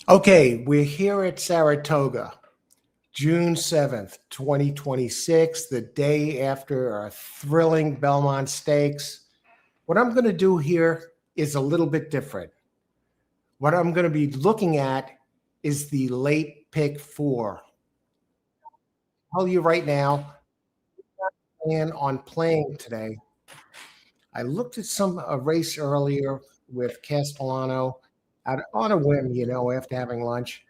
Okay, we're here at Saratoga, June 7th, 2026, the day after our thrilling Belmont Stakes. What I'm going to do here is a little bit different. What I'm going to be looking at is the late pick four. I'll tell you right now, I plan on playing today. I looked at some a race earlier with Castellano on a whim, after having lunch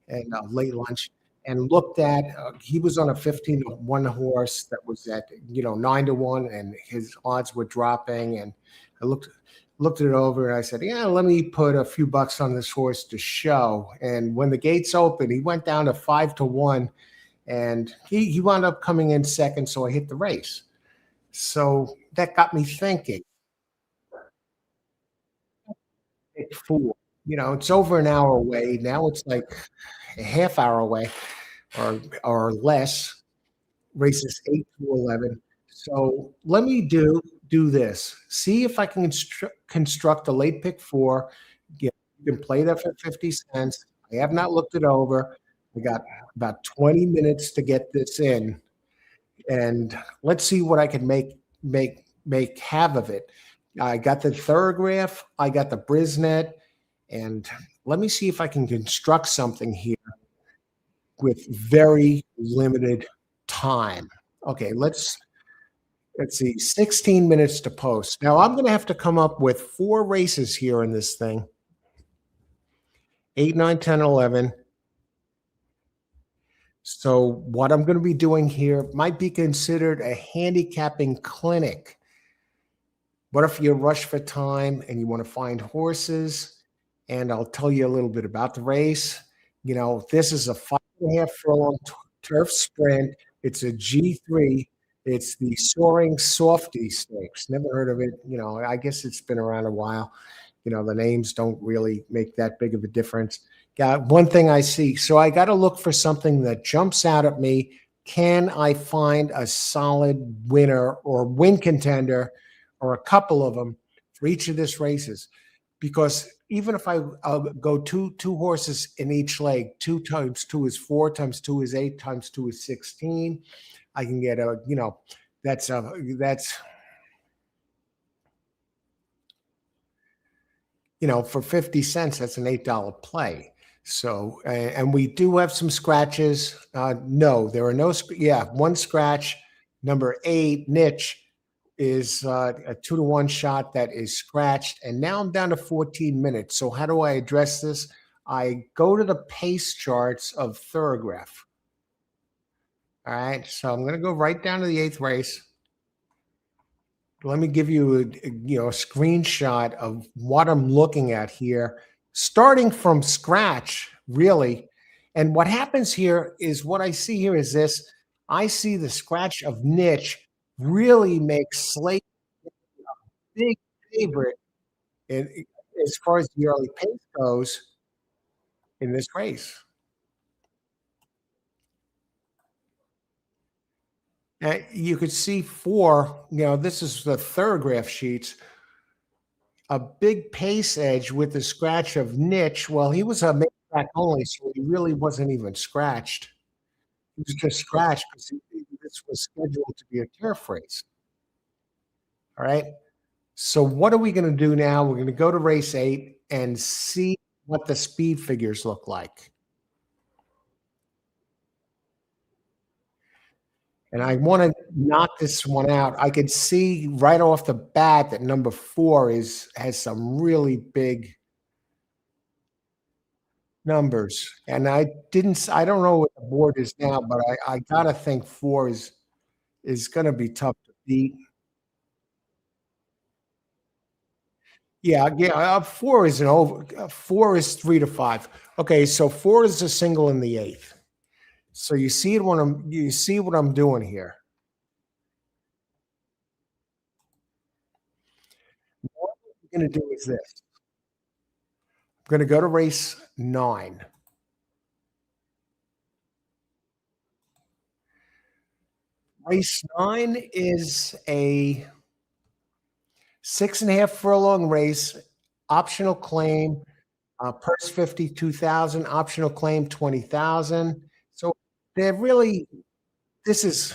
and late lunch, and looked at he was on a 15-1 horse that was at 9-1, and his odds were dropping. And I looked it over and I said, yeah, let me put a few bucks on this horse to show. And when the gates opened, he went down to 5-1, and he wound up coming in second. So I hit the race. So that got me thinking. Pick four. It's over an hour away. Now it's like a half hour away or less. Races 8 to 11. So let me do this. See if I can construct a late pick four. You can play that for 50 cents. I have not looked it over. We got about 20 minutes to get this in, and let's see what I can make have of it. I got the Thorograph, I got the Brisnet, and let me see if I can construct something here with very limited time. Okay, let's see, 16 minutes to post. Now I'm going to have to come up with 4 races here in this thing. 8, 9, 10, 11. So what I'm going to be doing here might be considered a handicapping clinic. What if you rush for time and you want to find horses? And I'll tell you a little bit about the race. This is a 5.5 furlong turf sprint. It's a G3. It's the Soaring Softy Stakes. Never heard of it. I guess it's been around a while. The names don't really make that big of a difference. Got one thing I see. So I got to look for something that jumps out at me. Can I find a solid winner or win contender or a couple of them for each of these races? Because even if I'll go two horses in each leg, 2 times 2 is 4, times 2 is 8, times 2 is 16. I can get that's for 50 cents, that's an $8 play. So, and we do have some scratches. No, there are no, one scratch. Number 8, Niche, is a 2-1 shot that is scratched. And now I'm down to 14 minutes. So how do I address this? I go to the pace charts of Thorograph. All right. So I'm going to go right down to the 8th race. Let me give you a screenshot of what I'm looking at here, starting from scratch, really. And what happens here is what I see here is this. I see the scratch of Niche really makes Slate a big favorite as far as the early pace goes in this race. You could see 4, this is the Thorograph sheets, a big pace edge with the scratch of Niche. Well, he was a main track only, so he really wasn't even scratched. He was just scratched because this was scheduled to be a turf race. All right. So what are we going to do now? We're going to go to race 8 and see what the speed figures look like. And I want to knock this one out. I could see right off the bat that number 4 has some really big numbers. And I don't know what the board is now, but I gotta think 4 is going to be tough to beat. Yeah, 4 is an over. 4 is 3 to 5. Okay, so 4 is a single in the 8th. So you see it when you see what I'm doing here. What we're going to do is this. I'm going to go to race 9. Race 9 is a 6.5 furlong race, optional claim. Purse 52,000, optional claim 20,000. So they're really, this is,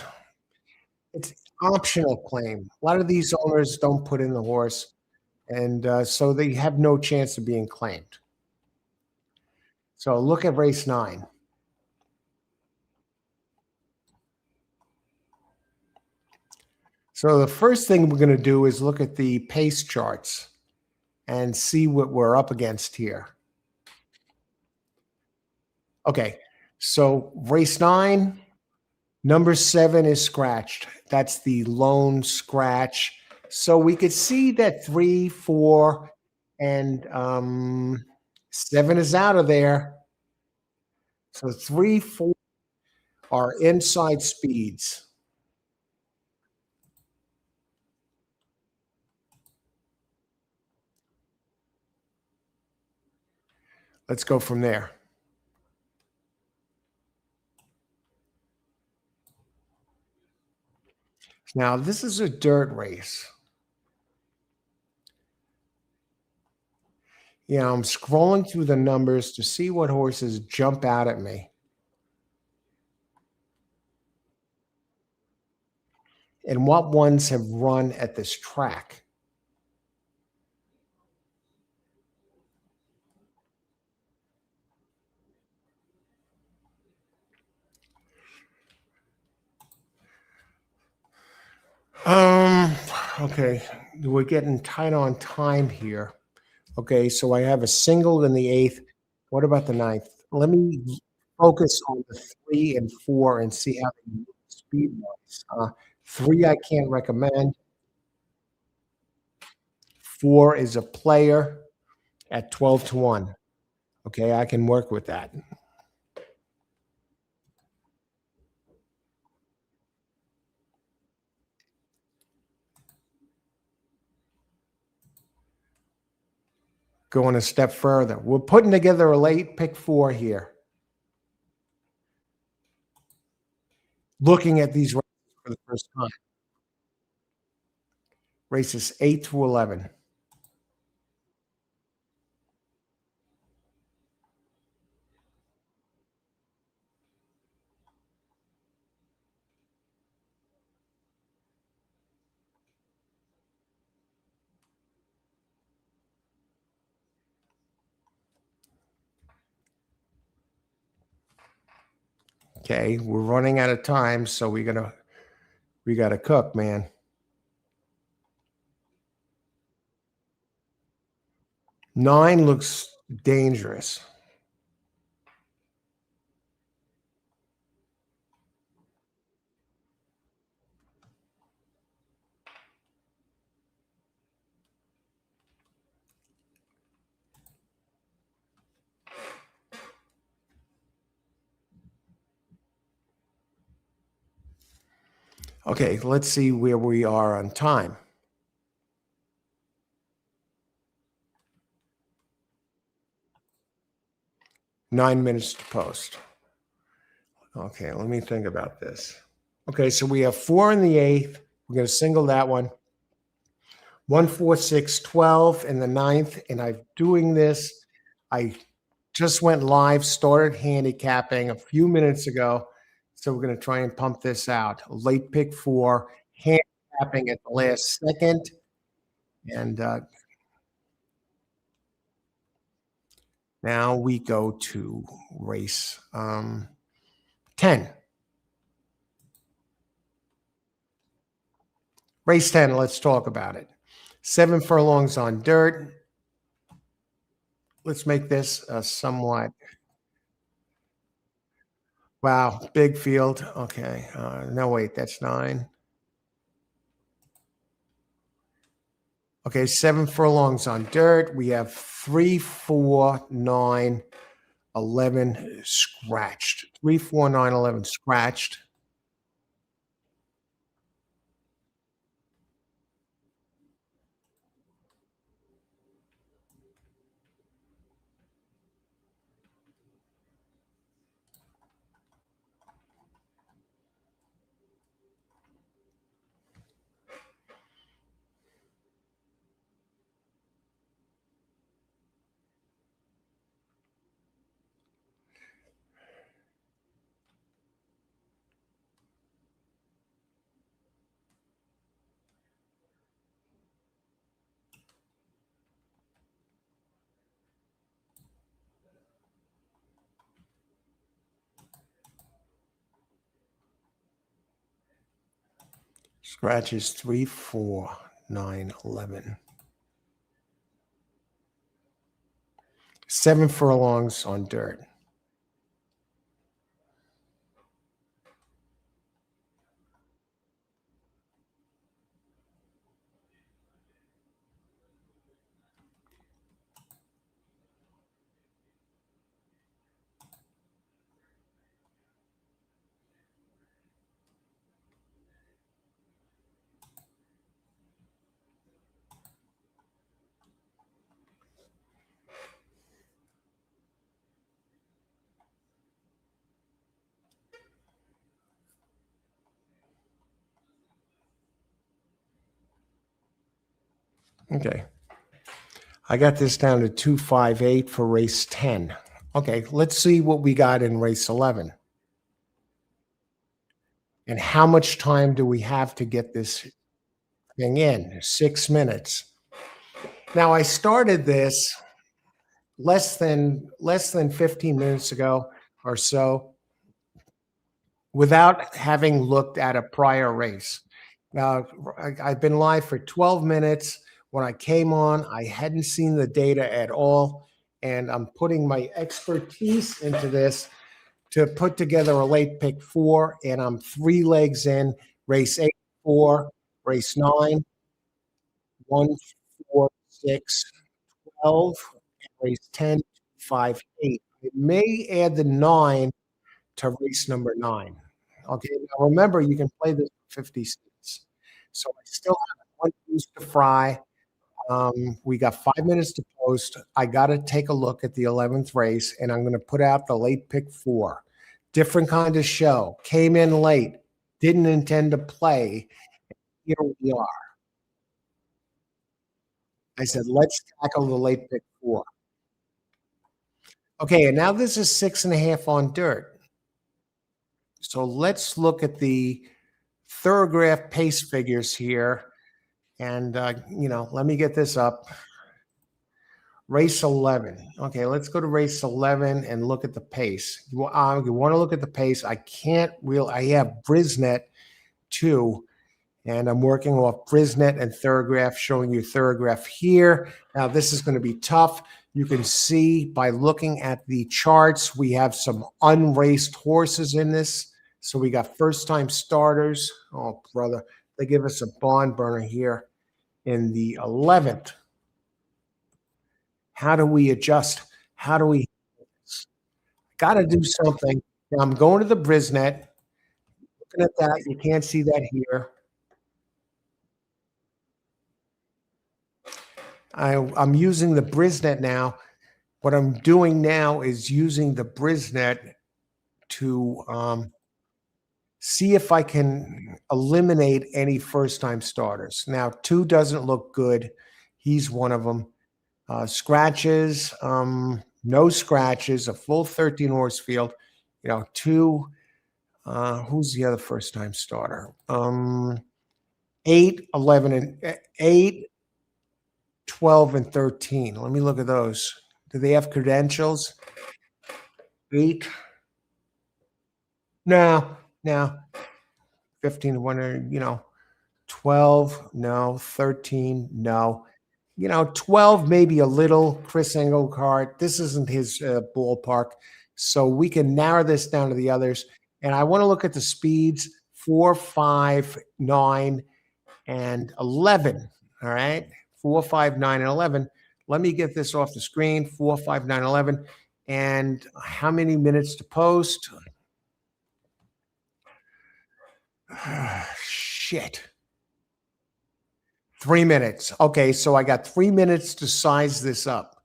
it's optional claim. A lot of these owners don't put in the horse, and so they have no chance of being claimed. So look at race 9. So the first thing we're going to do is look at the pace charts and see what we're up against here. Okay, so race 9, number 7 is scratched. That's the lone scratch. So we could see that 3, 4, and 7 is out of there. So 3, 4 are inside speeds. Let's go from there. Now, this is a dirt race. I'm scrolling through the numbers to see what horses jump out at me. And what ones have run at this track. Okay, we're getting tight on time here. Okay, so I have a single in the 8th. What about the 9th? Let me focus on the 3 and 4 and see how they move speed-wise. 3 I can't recommend. 4 is a player at 12-1. Okay, I can work with that. Going a step further. We're putting together a late pick 4 here. Looking at these races for the first time. Races 8 through 11. Okay, we're running out of time, so we gotta cook, man. 9 looks dangerous. Okay, let's see where we are on time. 9 minutes to post. Okay, let me think about this. Okay, so we have 4 in the 8th. We're going to single that one. 1, 4, 6, 12 in the 9th. And I'm doing this. I just went live, started handicapping a few minutes ago. So we're going to try and pump this out. Late pick 4, handicapping at the last second. And now we go to race 10. Race 10, let's talk about it. 7 furlongs on dirt. Let's make this somewhat. Wow, big field. Okay. No, wait, that's 9. Okay, 7 furlongs on dirt. We have 3, 4, 9, 11 scratched. 3, 4, 9, 11 scratched. Scratches 3, 4, 9, 11. 7 furlongs on dirt. Okay. I got this down to 258 for race 10. Okay, let's see what we got in race 11. And how much time do we have to get this thing in? 6 minutes. Now I started this less than 15 minutes ago or so without having looked at a prior race. Now, I've been live for 12 minutes. When I came on, I hadn't seen the data at all, and I'm putting my expertise into this to put together a late pick 4, and I'm 3 legs in, race 8, 4, race 9, 1, 4, 6, 12, and race 10, 5, 8. It may add the 9 to race number 9. Okay, now remember, you can play this for 50 cents. So I still have 1 goose to fry. We got 5 minutes to post. I got to take a look at the 11th race, and I'm going to put out the late pick 4. Different kind of show. Came in late. Didn't intend to play. Here we are. I said, let's tackle the late pick 4. Okay, and now this is 6.5 on dirt. So let's look at the thoroughgraph pace figures here. And, let me get this up. Race 11. Okay, let's go to race 11 and look at the pace. You want to look at the pace. I have Brisnet too, and I'm working off Brisnet and Thoroughgraph, showing you Thoroughgraph here. Now, this is going to be tough. You can see by looking at the charts, we have some unraced horses in this. So we got first-time starters. Oh, brother, they give us a barn burner here in the 11th. How do we adjust? How do we got to do something? Now I'm going to the Brisnet. Looking at that, you can't see that here. I'm using the Brisnet now. What I'm doing now is using the Brisnet to see if I can eliminate any first-time starters. Now, 2 doesn't look good. He's one of them. Scratches, no scratches, a full 13 horse field. 2. Who's the other first-time starter? 8, 11, and 8, 12, and 13. Let me look at those. Do they have credentials? 8. No. 15, 1, 12, no. 13, no. 12, maybe a little. Chris Engelhart. This isn't his ballpark. So we can narrow this down to the others. And I want to look at the speeds 4, 5, 9, and 11. All right. 4, 5, 9, and 11. Let me get this off the screen. 4, 5, 9, 11. And how many minutes to post? Shit. 3 minutes. Okay, so I got 3 minutes to size this up.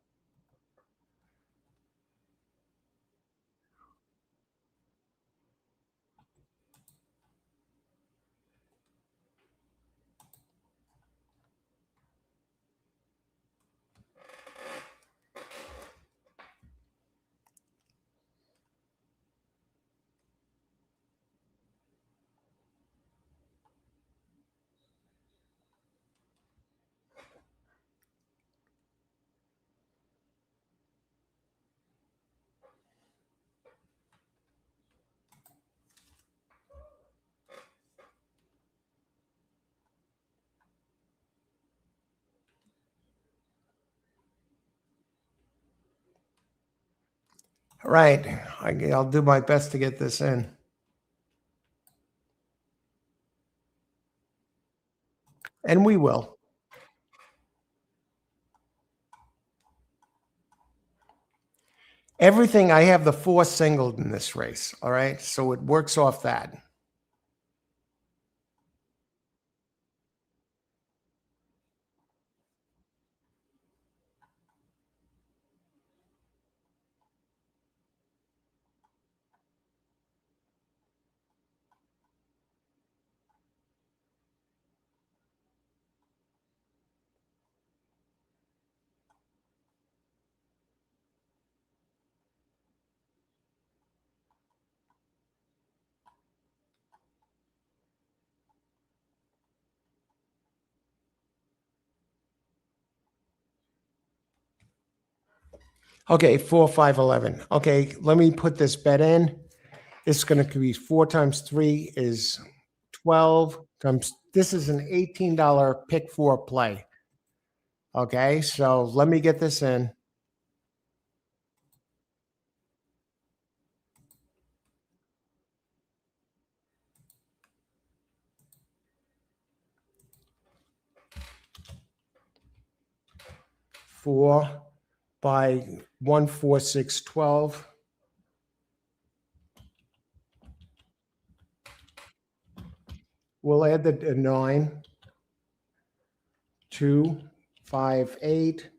All right. I'll do my best to get this in. And we will. Everything, I have the 4 singled in this race. All right. So it works off that. Okay, 4, 5, 11. Okay, let me put this bet in. It's going to be 4 times 3 is 12 times. This is an $18 pick 4 play. Okay, so let me get this in. Four by 1, 4, 6, 12. We'll add the 9. 2, 5, 8,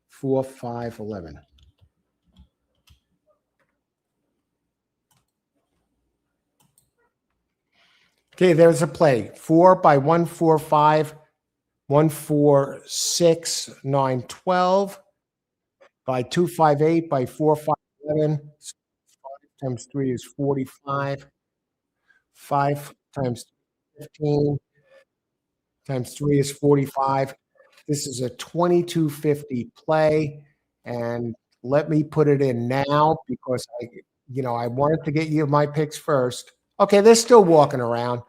4, 5, 11. Okay, there's a play. 4 by 1, 4, 5, 1, 4, 6, 9, 12. By 2, 5, 8, by 4, 5, 11. 5 times 3 is 45. 5 times 15 times 3 is 45. This is a 2250 play. And let me put it in now because I wanted to get you my picks first. Okay, they're still walking around.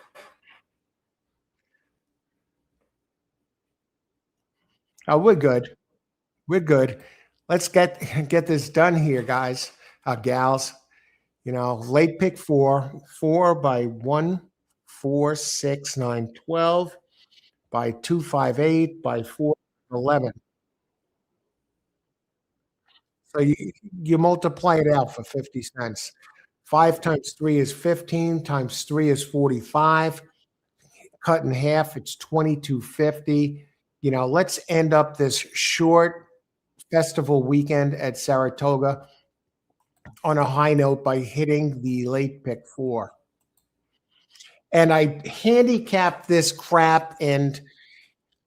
Oh, we're good. We're good. Let's get this done here, guys, gals. Late pick 4. 4 by 1, 4, 6, 9, 12. By 2, 5, 8. By 4, 11. So you multiply it out for 50 cents. 5 times 3 is 15, times 3 is 45. Cut in half, it's 2250. Let's end up this short festival weekend at Saratoga on a high note by hitting the late pick 4. And I handicapped this crap, and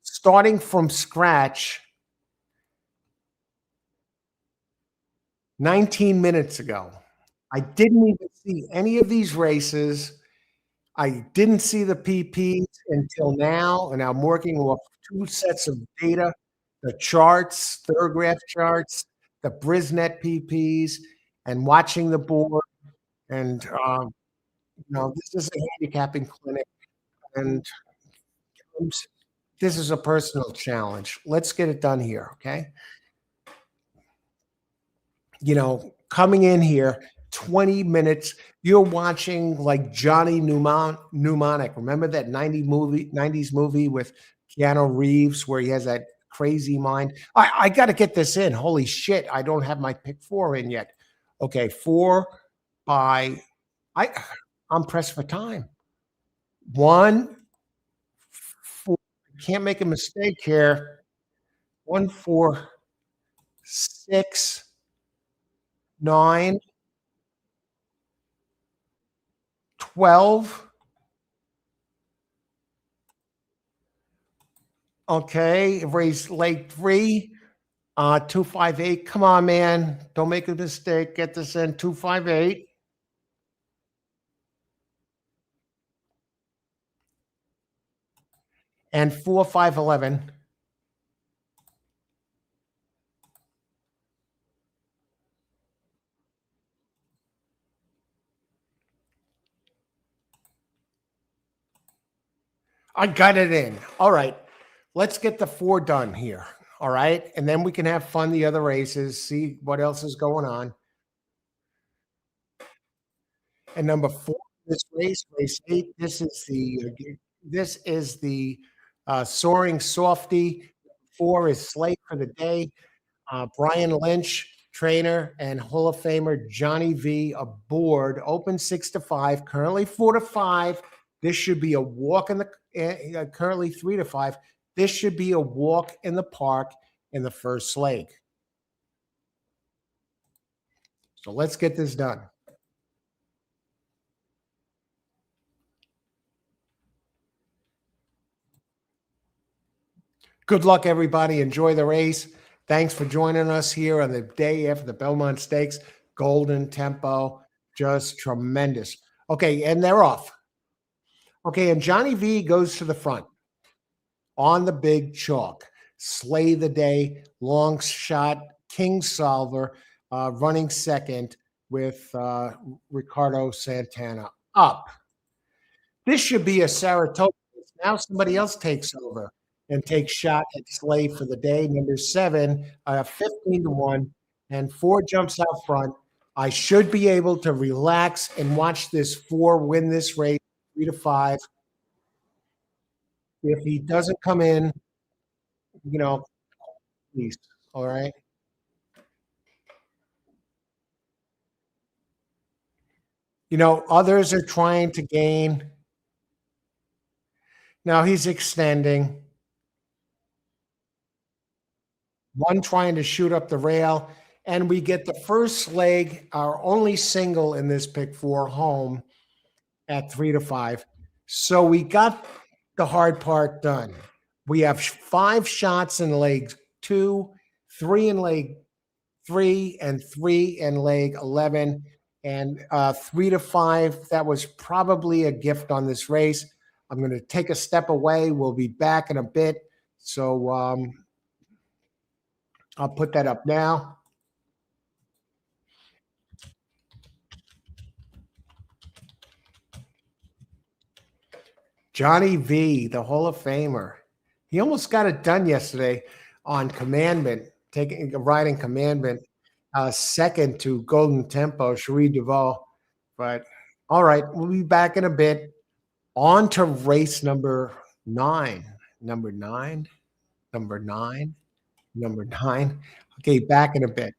starting from scratch 19 minutes ago. I didn't even see any of these races. I didn't see the PPs until now, and I'm working off 2 sets of data, the charts, Thorograph charts, the Brisnet PPs, and watching the board. And, this is a handicapping clinic, and this is a personal challenge. Let's get it done here, okay? Coming in here, 20 minutes, you're watching like Johnny Mnemonic. Remember that 90s movie with Keanu Reeves where he has that crazy mind? I got to get this in. Holy shit, I don't have my pick 4 in yet. Okay, 4 by I'm pressed for time. 1, 4. Can't make a mistake here. 1, 4, 6, 9, 12. Okay, raise late 3. 258. Come on, man. Don't make a mistake. Get this in. 258. And 4, 5, 11. I got it in. All right. Let's get the 4 done here. All right. And then we can have fun the other races, see what else is going on. And number four, this race 8. This is the soaring softy. 4 is Slate for the day. Brian Lynch, trainer, and Hall of Famer Johnny V aboard. Open 6 to 5. Currently 4 to 5. This should be a walk in the. Currently 3 to 5. This should be a walk in the park in the first leg. So let's get this done. Good luck, everybody. Enjoy the race. Thanks for joining us here on the day after the Belmont Stakes. Golden Tempo, just tremendous. Okay, and they're off. Okay, and Johnny V goes to the front on the big chalk. Slay the Day, long shot, King Solver, running second with Ricardo Santana up. This should be a Saratoga. Now somebody else takes over and takes shot at Slay for the day. Number 7, 15 to 1, and 4 jumps out front. I should be able to relax and watch this 4 win this race 3 to 5. If he doesn't come in, please. All right. Others are trying to gain. Now he's extending. One trying to shoot up the rail. And we get the first leg, our only single in this pick 4 home at 3 to 5. So we got the hard part done. We have 5 shots in leg 2, 3 in leg 3, and 3 in leg 11. And 3 to 5, that was probably a gift on this race. I'm going to take a step away. We'll be back in a bit. So I'll put that up now. Johnny V, the Hall of Famer. He almost got it done yesterday on Commandment, riding Commandment, second to Golden Tempo, Cherie Duval. But all right, we'll be back in a bit. On to race number 9. Number 9. Okay, back in a bit.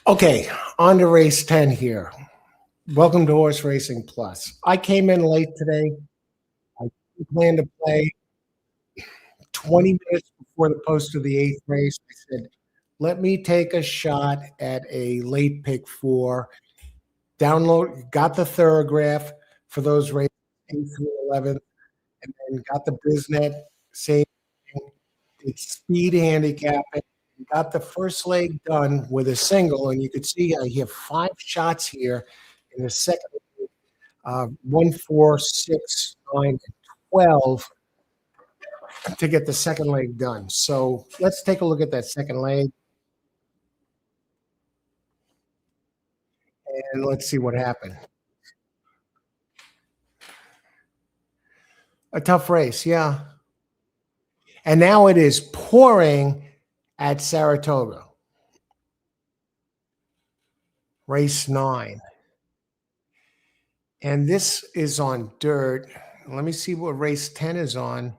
Okay, on to race 10 here. Welcome to Horse Racing Plus. I came in late today. I planned to play 20 minutes before the post of the eighth race. I said, let me take a shot at a late pick four. Download, got the Thorograph for those races 8 through 11, and then got the Brisnet, same thing, did speed handicapping, got the first leg done with a single, and you could see I have 5 shots here in the second, 1, 4, 6, 9, and 12 to get the second leg done. So let's take a look at that second leg, and let's see what happened. A tough race, yeah. And now it is pouring at Saratoga. Race 9. And this is on dirt. Let me see what race 10 is on.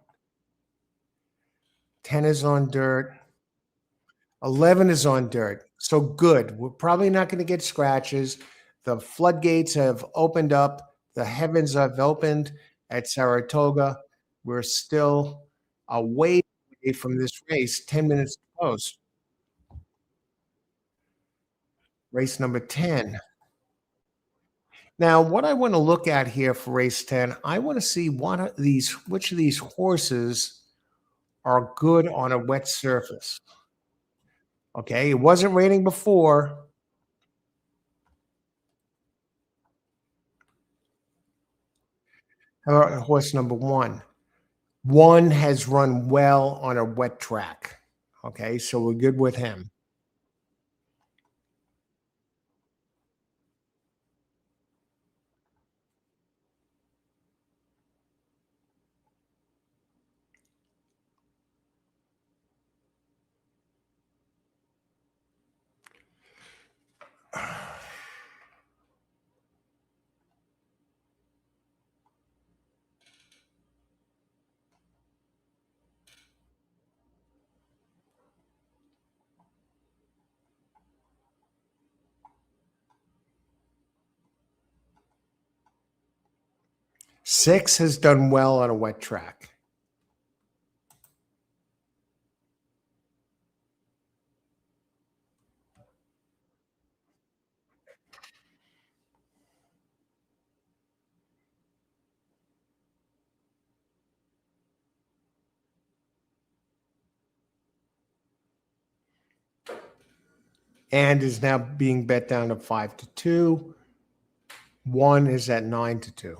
10 is on dirt. 11 is on dirt. So good. We're probably not going to get scratches. The floodgates have opened up. The heavens have opened at Saratoga. We're still away from this race, 10 minutes to post. Race number 10. Now, what I want to look at here for race 10, I want to see which of these horses are good on a wet surface. Okay, it wasn't raining before. How about horse number 1? 1 has run well on a wet track. Okay, so we're good with him. Six has done well on a wet track. And is now being bet down to 5-2. 1 is at 9-2.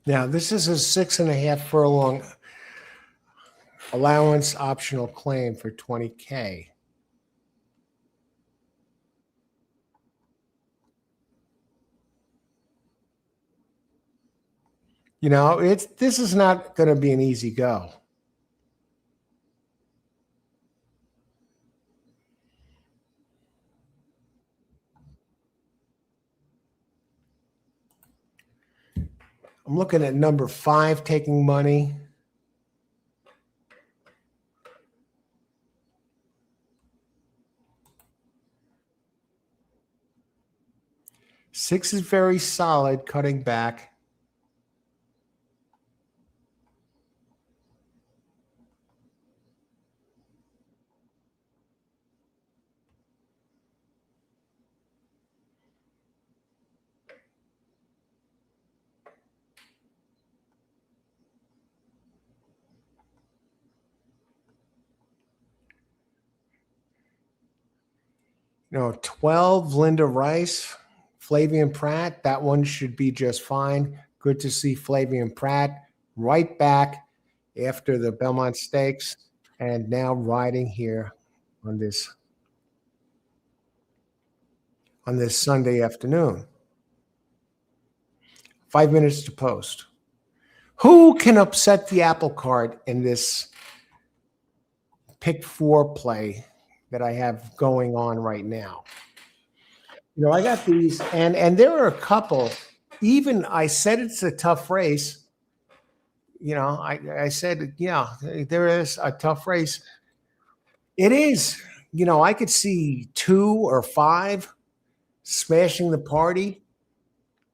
Now, this is a 6.5 furlong allowance optional claim for 20K. You know, this is not going to be an easy go. I'm looking at number 5 taking money. Six is very solid, cutting back. 12, Linda Rice, Flavian Pratt. That one should be just fine. Good to see Flavian Pratt right back after the Belmont Stakes and now riding here on this Sunday afternoon. 5 minutes to post. Who can upset the apple cart in this pick 4 play that I have going on right now? I got these, and there are a couple. Even I said it's a tough race. I said, yeah, there is a tough race. It is. I could see 2 or 5 smashing the party.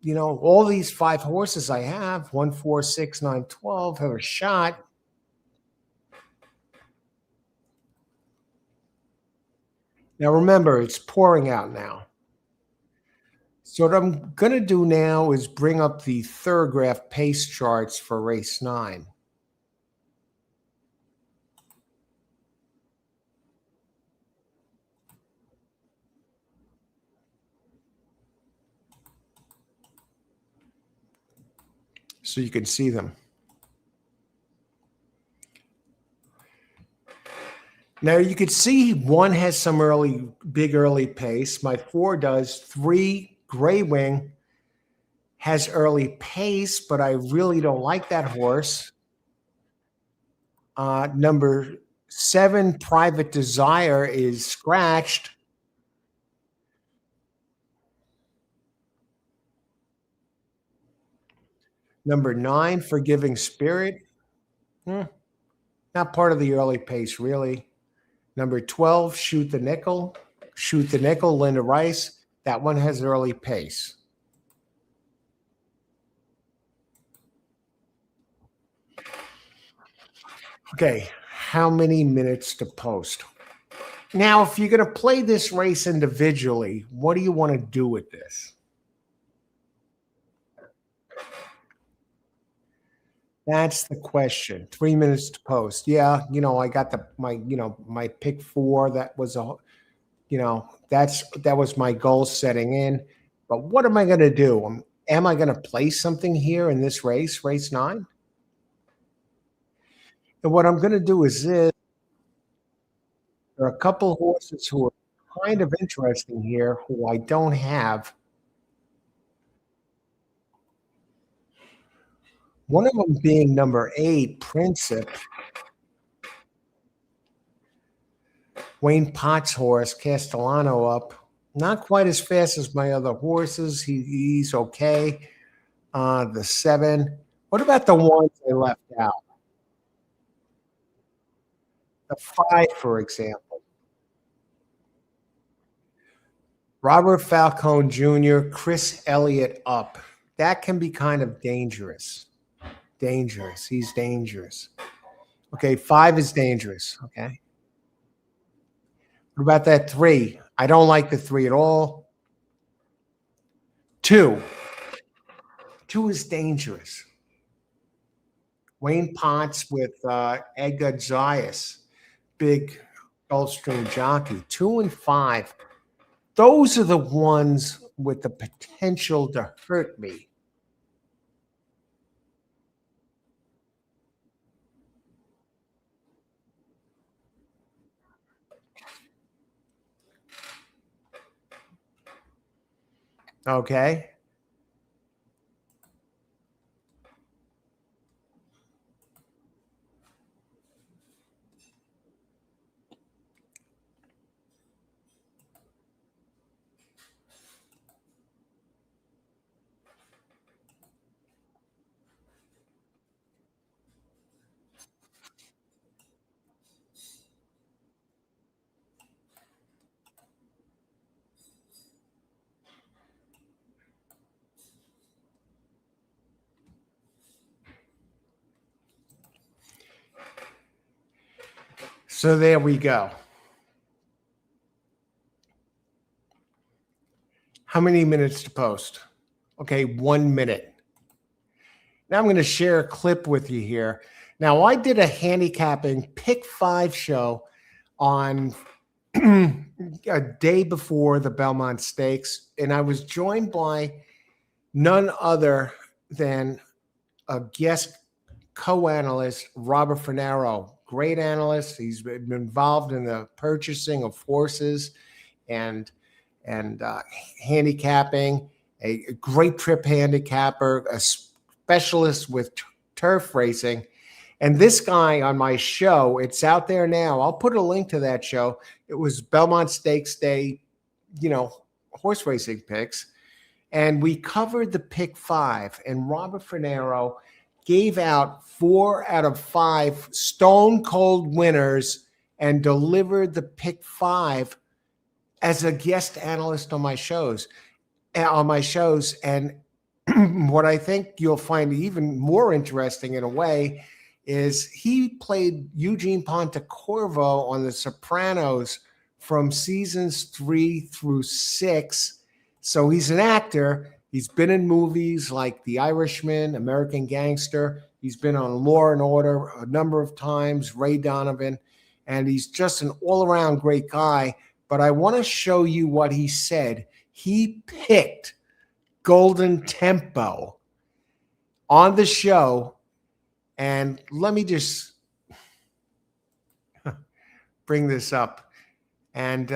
All these 5 horses I have, 1, 4, 6, 9, 12, have a shot. Now, remember, it's pouring out now. So what I'm going to do now is bring up the Thorograph pace charts for race 9. So you can see them. Now you can see 1 has some big early pace. My 4 does. 3, Gray Wing, has early pace, but I really don't like that horse. Number 7, Private Desire, is scratched. Number 9, Forgiving Spirit. Not part of the early pace, really. Number 12, Shoot the Nickel. Shoot the Nickel, Linda Rice. That one has early pace. Okay, how many minutes to post? Now, if you're going to play this race individually, what do you want to do with this? That's the question. 3 minutes to post. Yeah, I got my pick 4. That was that was my goal setting in. But what am I going to do? Am I going to play something here in this race 9? And what I'm going to do is this. There are a couple of horses who are kind of interesting here who I don't have. One of them being number 8, Princip. Wayne Potts' horse, Castellano up. Not quite as fast as my other horses. He's okay. The 7. What about the ones I left out? The 5, for example. Robert Falcone Jr., Chris Elliott up. That can be kind of dangerous. Dangerous. He's dangerous. Okay, 5 is dangerous. Okay. What about that 3? I don't like the 3 at all. 2. 2 is dangerous. Wayne Potts with Edgar Zayas, big Gulfstream jockey. 2 and 5. Those are the ones with the potential to hurt me. Okay. So there we go. How many minutes to post? Okay, 1 minute. Now I'm going to share a clip with you here. Now, I did a handicapping pick 5 show on a day before the Belmont Stakes, and I was joined by none other than a guest co-analyst, Robert Finero, great analyst. He's been involved in the purchasing of horses and handicapping, a great trip handicapper, a specialist with turf racing. And this guy on my show, it's out there now. I'll put a link to that show. It was Belmont Stakes Day, horse racing picks. And we covered the pick 5. And Robert Finero gave out 4 out of 5 stone cold winners and delivered the pick 5 as a guest analyst on my shows. And what I think you'll find even more interesting in a way is he played Eugene Pontecorvo on The Sopranos from seasons 3 through 6. So he's an actor. He's been in movies like The Irishman, American Gangster. He's been on Law and Order a number of times, Ray Donovan, and he's just an all-around great guy. But I want to show you what he said. He picked Golden Tempo on the show. And let me just bring this up. And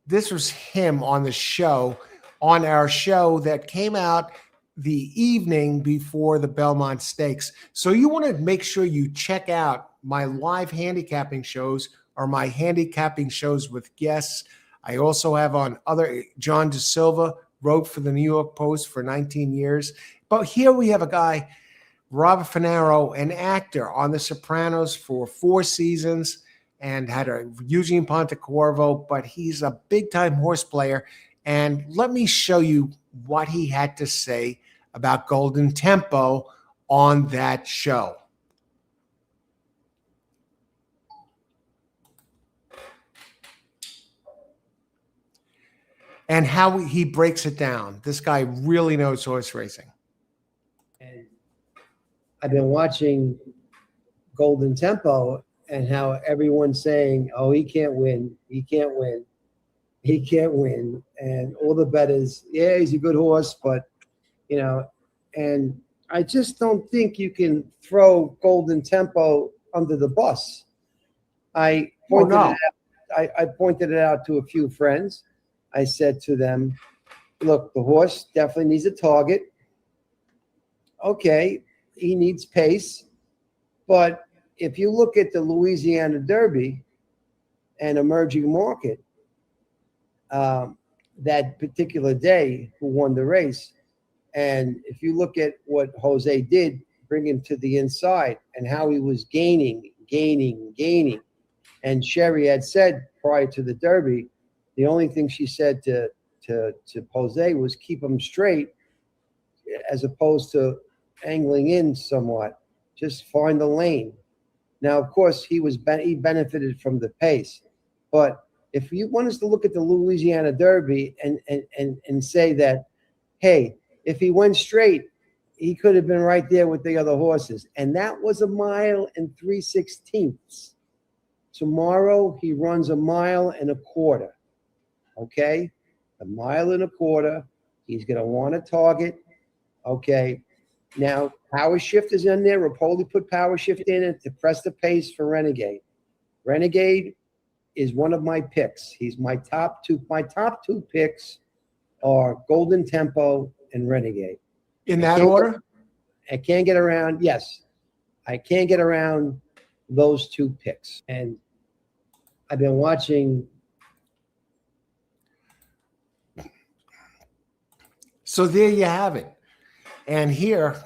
this was him on the show, on our show that came out the evening before the Belmont Stakes. So you want to make sure you check out my live handicapping shows or my handicapping shows with guests. I also have on John De Silva wrote for the New York Post for 19 years. But here we have a guy, Robert Finero, an actor on The Sopranos for 4 seasons and had a Eugene Pontecorvo, but he's a big-time horse player. And let me show you what he had to say about Golden Tempo on that show. And how he breaks it down. This guy really knows horse racing. And I've been watching Golden Tempo and how everyone's saying, oh, he can't win. He can't win. He can't win. And all the bettors, yeah, he's a good horse, but, and I just don't think you can throw Golden Tempo under the bus. I pointed it out to a few friends. I said to them, look, the horse definitely needs a target. Okay, he needs pace. But if you look at the Louisiana Derby and emerging market, that particular day who won the race, and if you look at what Jose did, bring him to the inside and how he was gaining. And Sherry had said prior to the Derby, the only thing she said to Jose was keep him straight as opposed to angling in somewhat. Just find the lane. Now, of course, he benefited from the pace. But if you want us to look at the Louisiana Derby and say that, hey, if he went straight, he could have been right there with the other horses. And that was 1 mile and 3/16. Tomorrow, he runs 1.25 miles. Okay, 1.25 miles. He's going to want a target. Okay, now power shift is in there. Rapoli put power shift in it to press the pace for Renegade. Renegade is one of my picks. He's my top two. My top 2 picks are Golden Tempo and Renegade. In that order? I can't get around. Yes, I can't get around those 2 picks. And I've been watching. So there you have it. And here,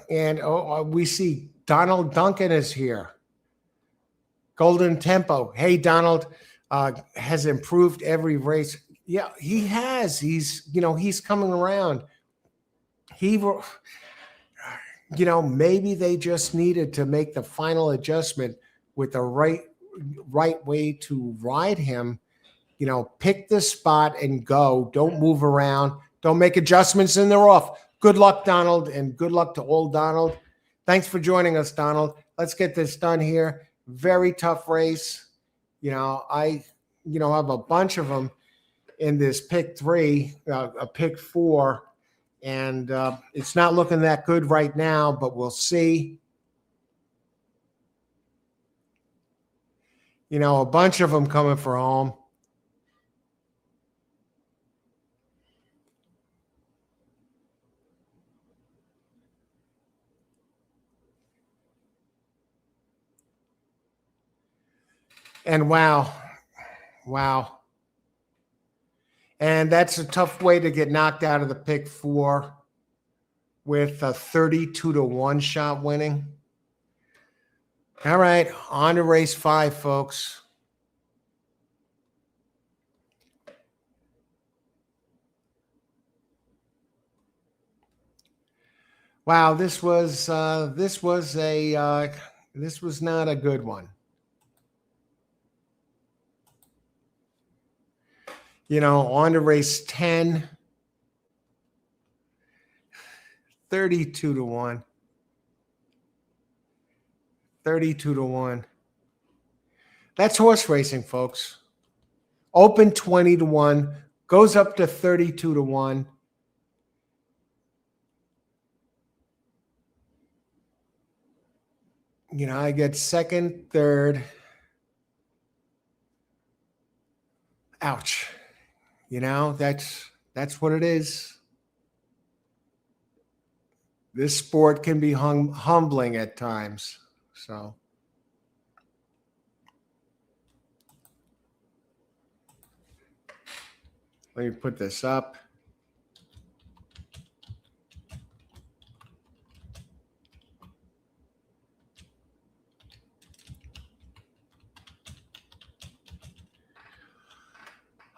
we see Donald Duncan is here. Golden Tempo. Hey, Donald, has improved every race. Yeah, he has. He's coming around. Maybe they just needed to make the final adjustment with the right way to ride him. Pick the spot and go. Don't move around. Don't make adjustments and they're off. Good luck, Donald, and good luck to old Donald. Thanks for joining us, Donald. Let's get this done here. Very tough race. I I have a bunch of them in this pick 3, a pick 4, and it's not looking that good right now, but we'll see. A bunch of them coming for home. And wow. And that's a tough way to get knocked out of the pick 4 with a 32-1 shot winning. All right, on to race 5, folks. Wow, this was not a good one. On to race 10. 32-1. 32-1. That's horse racing, folks. Open 20-1, goes up to 32-1. I get second, third. Ouch. That's what it is. This sport can be humbling at times. So let me put this up.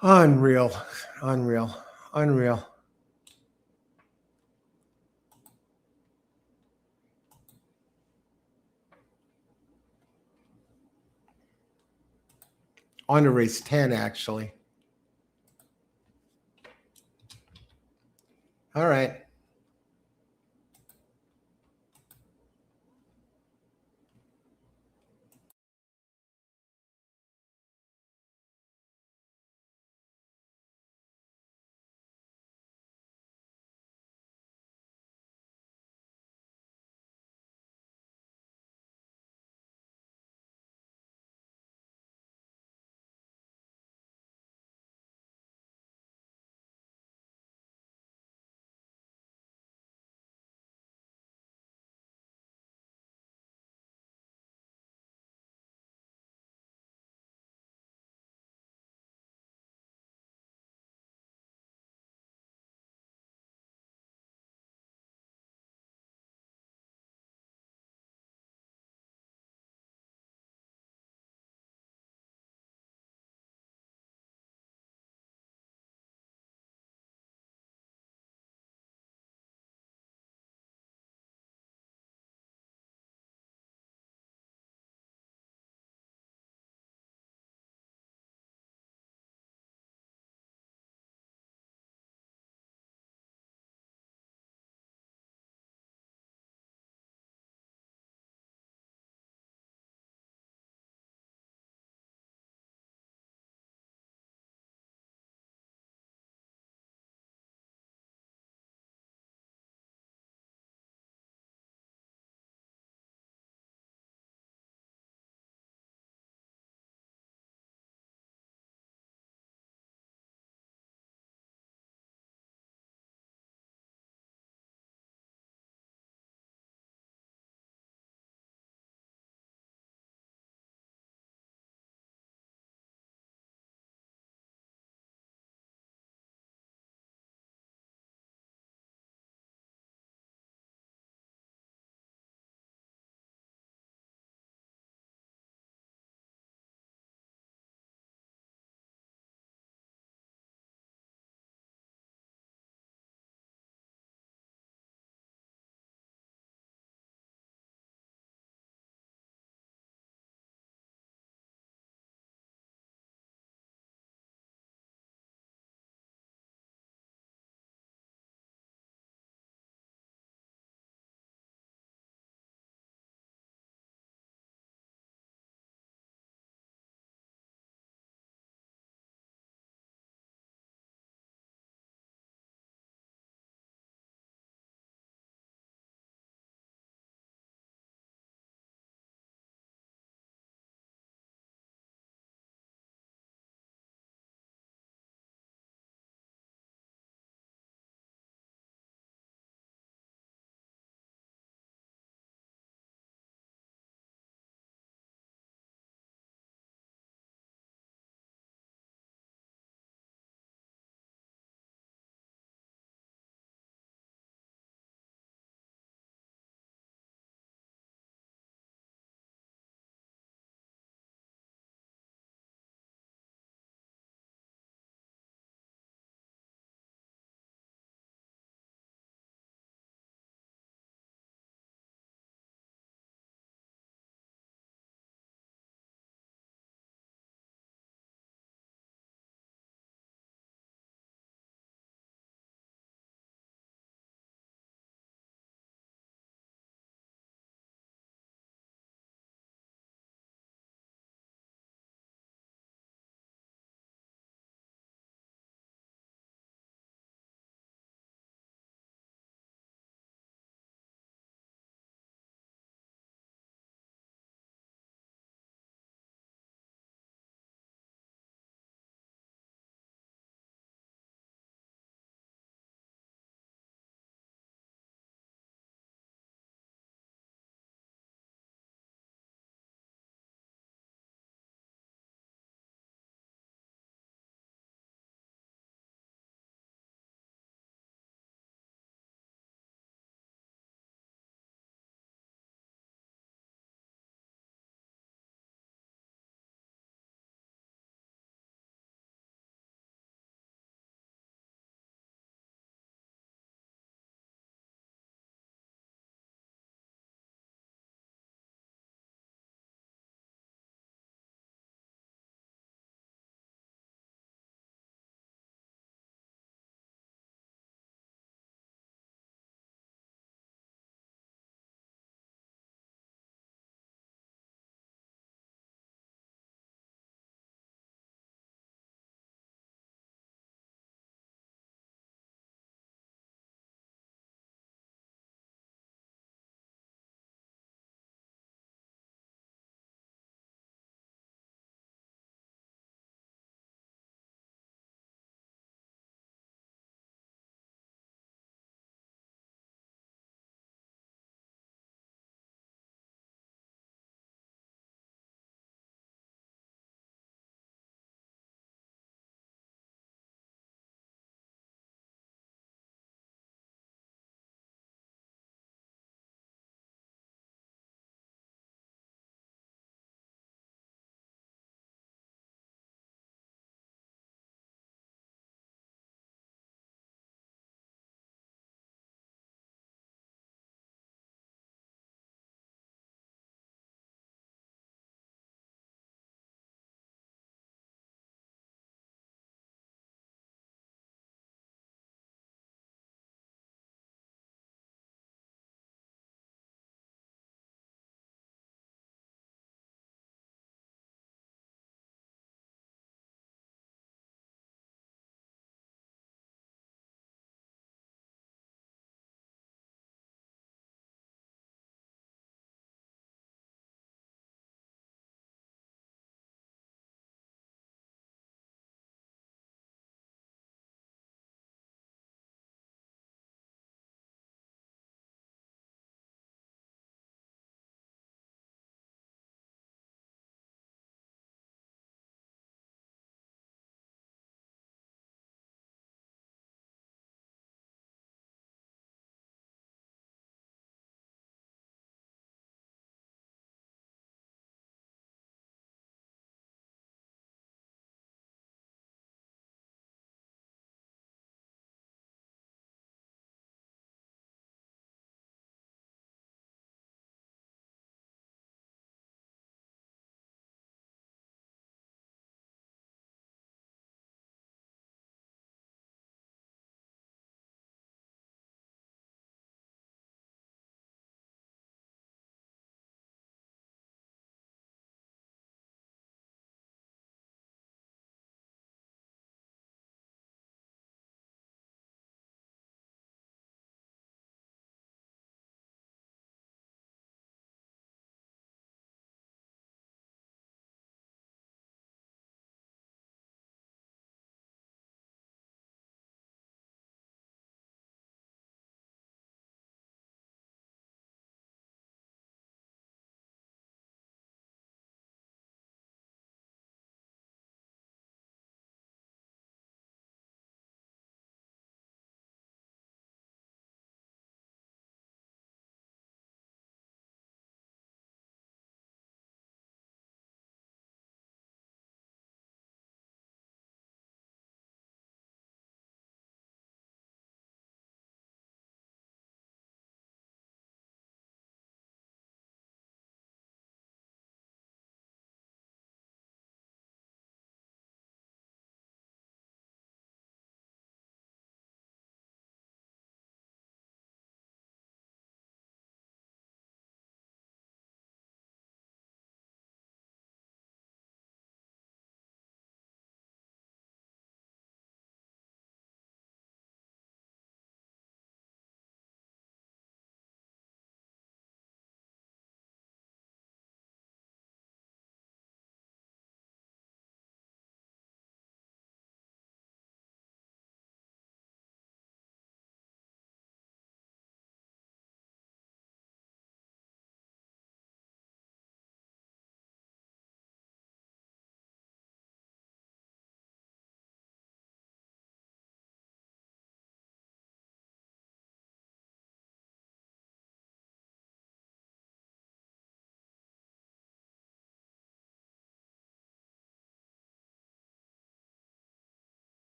Unreal. On to race 10, actually. All right.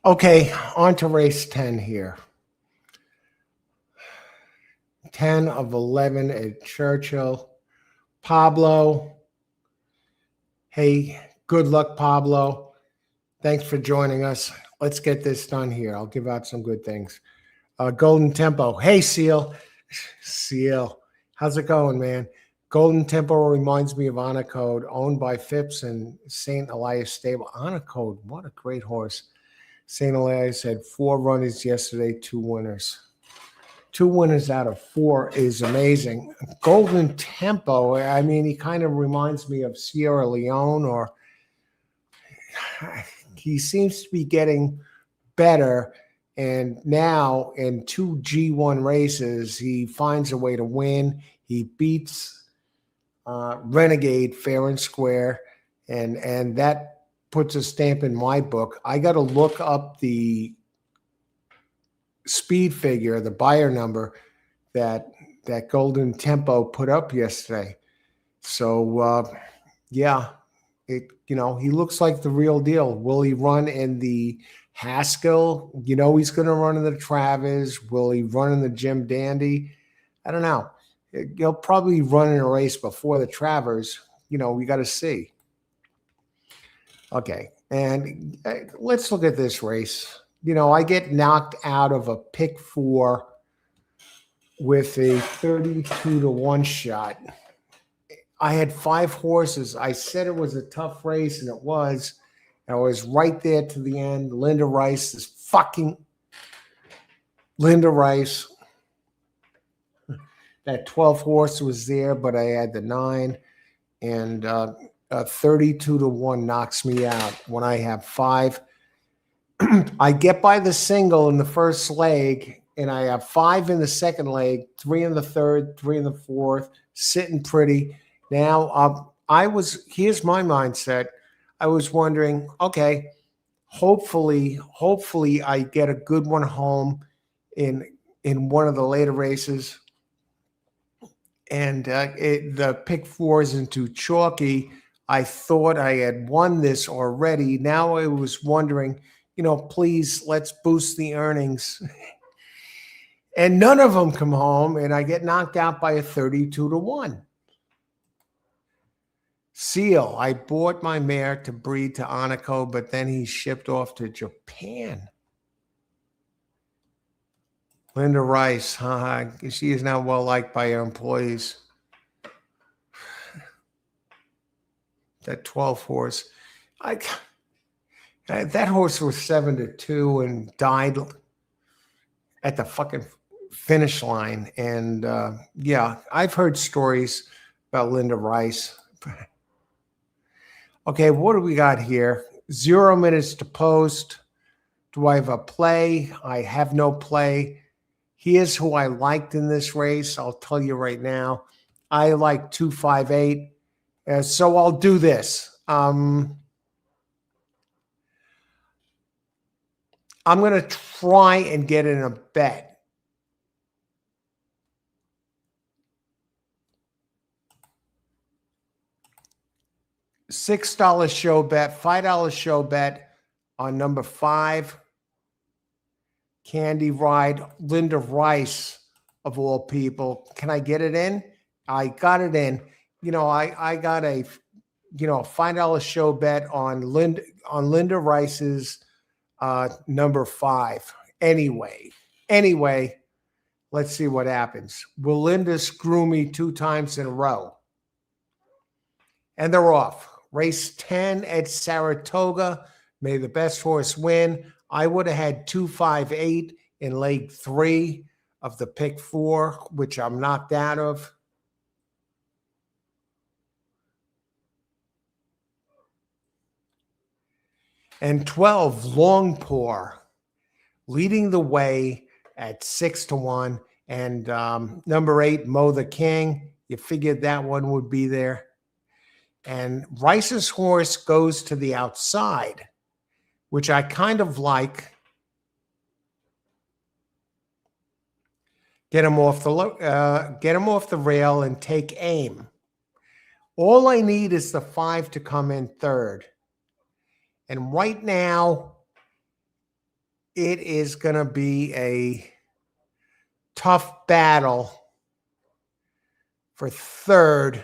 Okay, on to race 10 here. 10 of 11 at Churchill. Pablo. Hey, good luck, Pablo. Thanks for joining us. Let's get this done here. I'll give out some good things. Golden Tempo. Hey, Seal. Seal. How's it going, man? Golden Tempo reminds me of Honor Code, owned by Phipps and St. Elias Stable. Honor Code, what a great horse. St. Elias had 4 runners yesterday, 2 winners. 2 winners out of 4 is amazing. Golden Tempo, I mean, he kind of reminds me of Sierra Leone, or he seems to be getting better. And now in 2 G1 races, he finds a way to win. He beats Renegade fair and square, and that puts a stamp in my book. I got to look up the speed figure, the buyer number that Golden Tempo put up yesterday. So yeah, he looks like the real deal. Will he run in the Haskell? He's going to run in the Travers. Will he run in the Jim Dandy? I don't know. He'll probably run in a race before the Travers. We got to see. Okay, and let's look at this race. I get knocked out of a pick 4 with a 32-1 shot. I had 5 horses. I said it was a tough race, and it was. I was right there to the end. Linda Rice, this fucking Linda Rice. That 12th horse was there, but I had the 9, and 32-1 knocks me out when I have 5. I get by the single in the first leg, and I have 5 in the second leg, 3 in the third, 3 in the fourth, sitting pretty. Now, here's my mindset. I was wondering, okay, hopefully I get a good one home in one of the later races. And the pick 4 isn't too chalky. I thought I had won this already. Now I was wondering, please, let's boost the earnings. And none of them come home, and I get knocked out by a 32-1. Seal, I bought my mare to breed to Anaco, but then he shipped off to Japan. Linda Rice, she is now well liked by her employees. That 12th horse, that horse was 7-2 and died at the fucking finish line. And yeah, I've heard stories about Linda Rice. Okay, what do we got here? 0 minutes to post. Do I have a play? I have no play. Here's who I liked in this race. I'll tell you right now. I like 258. So I'll do this. I'm going to try and get in a bet. $6 show bet, $5 show bet on number 5. Candy Ride, Linda Rice, of all people. Can I get it in? I got it in. I got a $5 show bet on Linda Rice's number 5. Anyway, let's see what happens. Will Linda screw me 2 times in a row? And they're off. Race 10 at Saratoga. May the best horse win. I would have had 258 in leg 3 of the pick 4, which I'm knocked out of. And 12, Long Pour, leading the way at 6-1. And number 8, Mo the King. You figured that one would be there. And Rice's horse goes to the outside, which I kind of like. Get him off the rail and take aim. All I need is the 5 to come in third. And right now, it is going to be a tough battle for third.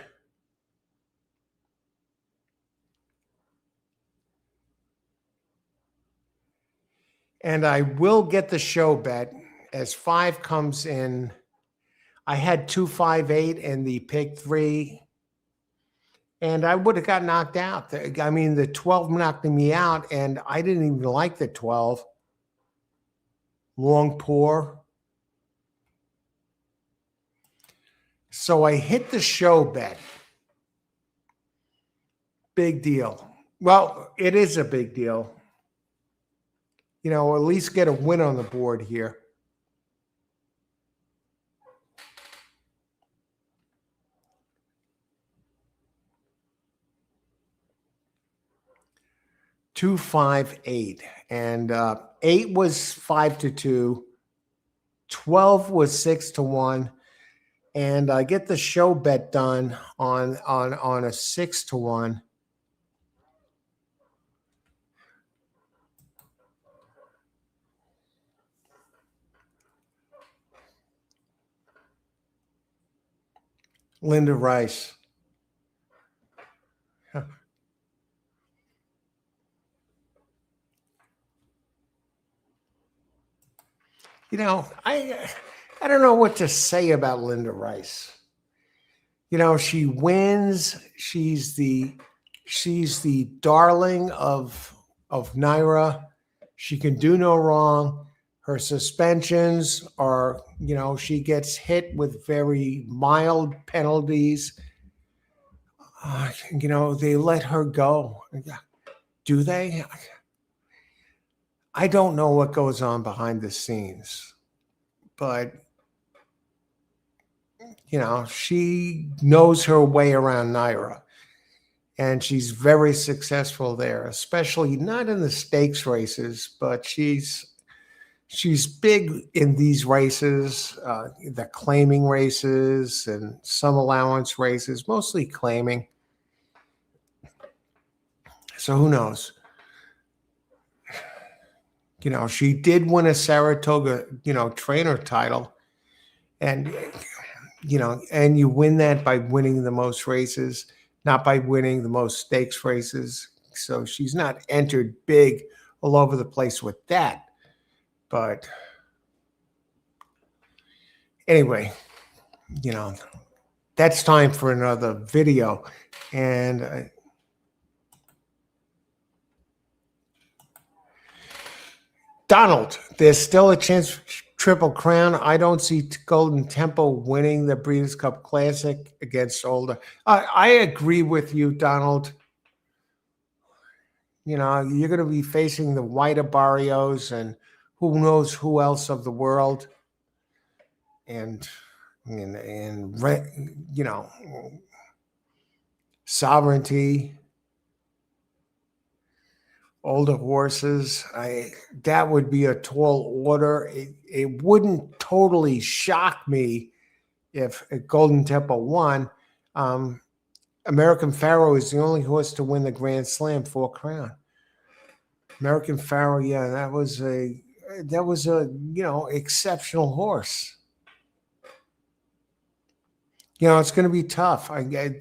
And I will get the show bet as 5 comes in. I had 258 in the pick 3, and I would have got knocked out. I mean, the 12 knocked me out, and I didn't even like the 12. Long pour. So I hit the show bet. Big deal. Well, it is a big deal. You know, at least get a win on the board here. Two, 5, 8, and 8 was 5-2. 12 was 6-1, and I get the show bet done on a 6-1. Linda Rice. You know, I don't know what to say about Linda Rice. You know, she wins. She's the darling of NYRA. She can do no wrong. Her suspensions are, you know, she gets hit with very mild penalties. You know, they let her go. Do they? I don't know what goes on behind the scenes, but, you know, she knows her way around NYRA, and she's very successful there, especially not in the stakes races, but she's big in these races, the claiming races and some allowance races, mostly claiming. So who knows? You know, she did win a Saratoga, you know, trainer title. And, you know, and you win that by winning the most races, not by winning the most stakes races. So she's not entered big all over the place with that. But anyway, you know, that's time for another video. And Donald, there's still a chance for Triple Crown. I don't see Golden Temple winning the Breeders' Cup Classic against Older. I agree with you, Donald. You know, you're going to be facing the White Barrios and who knows who else of the world. And you know, Sovereignty. Older horses, that would be a tall order. It wouldn't totally shock me if Golden Temple won. American Pharaoh is the only horse to win the Grand Slam 4 Crown. American Pharaoh, yeah, that was a you know, exceptional horse. You know, it's going to be tough.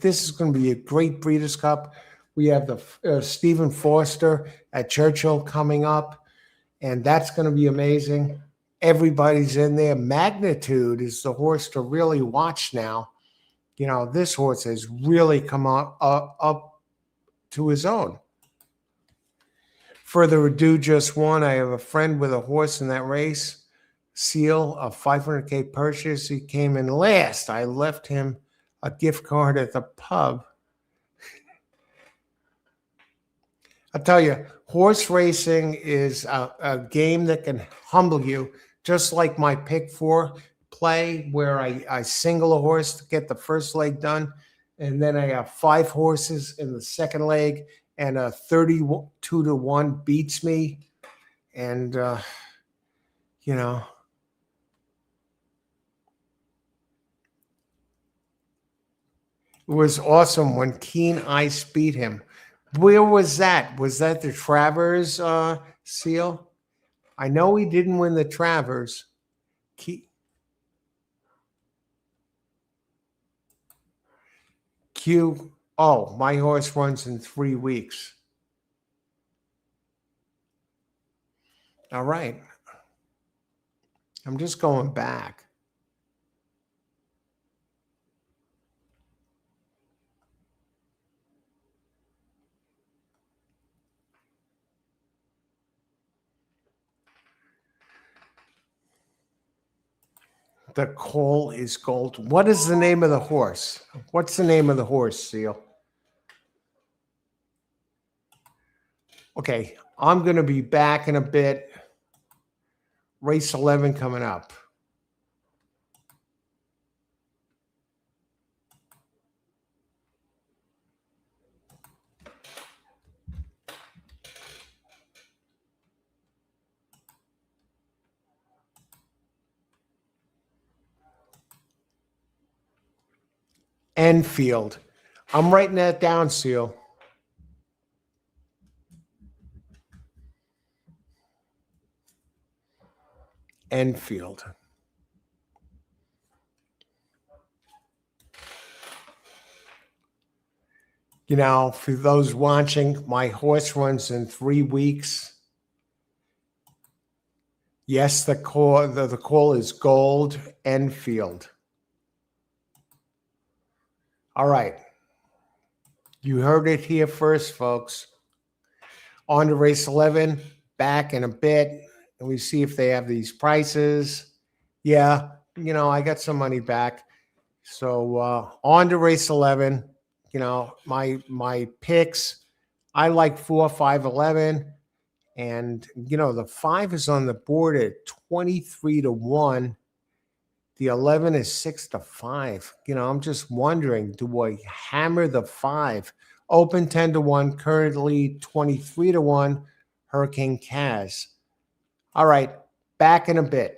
This is going to be a great Breeders' Cup. We have the Stephen Foster at Churchill coming up, and that's going to be amazing. Everybody's in there. Magnitude is the horse to really watch now. You know, this horse has really come up to his own. Further ado, just won. I have a friend with a horse in that race. Seal, a 500K purchase. He came in last. I left him a gift card at the pub. I'll tell you, horse racing is a game that can humble you, just like my pick 4 play, where I single a horse to get the first leg done, and then I have 5 horses in the second leg, and a 32-1 beats me. And, you know, it was awesome when Keen Ice beat him. Where was that? Was that the Travers Seal? I know he didn't win the Travers. Q. Oh, my horse runs in 3 weeks. All right. I'm just going back. The call is gold. What is the name of the horse? What's the name of the horse, Seal? Okay, I'm going to be back in a bit. Race 11 coming up. Enfield. I'm writing that down, Seal. Enfield. You know, for those watching, my horse runs in 3 weeks. Yes, the call is gold. Enfield. All right. You heard it here first, folks. On to race 11, back in a bit, and we see if they have these prices. Yeah, you know, I got some money back. So on to race 11. You know, my picks, I like 4, 5, 11. And, you know, the 5 is on the board at 23 to 1. The 11 is 6 to 5. You know, I'm just wondering, do I hammer the 5? Open 10 to 1, currently 23 to 1, Hurricane Kaz. All right, back in a bit.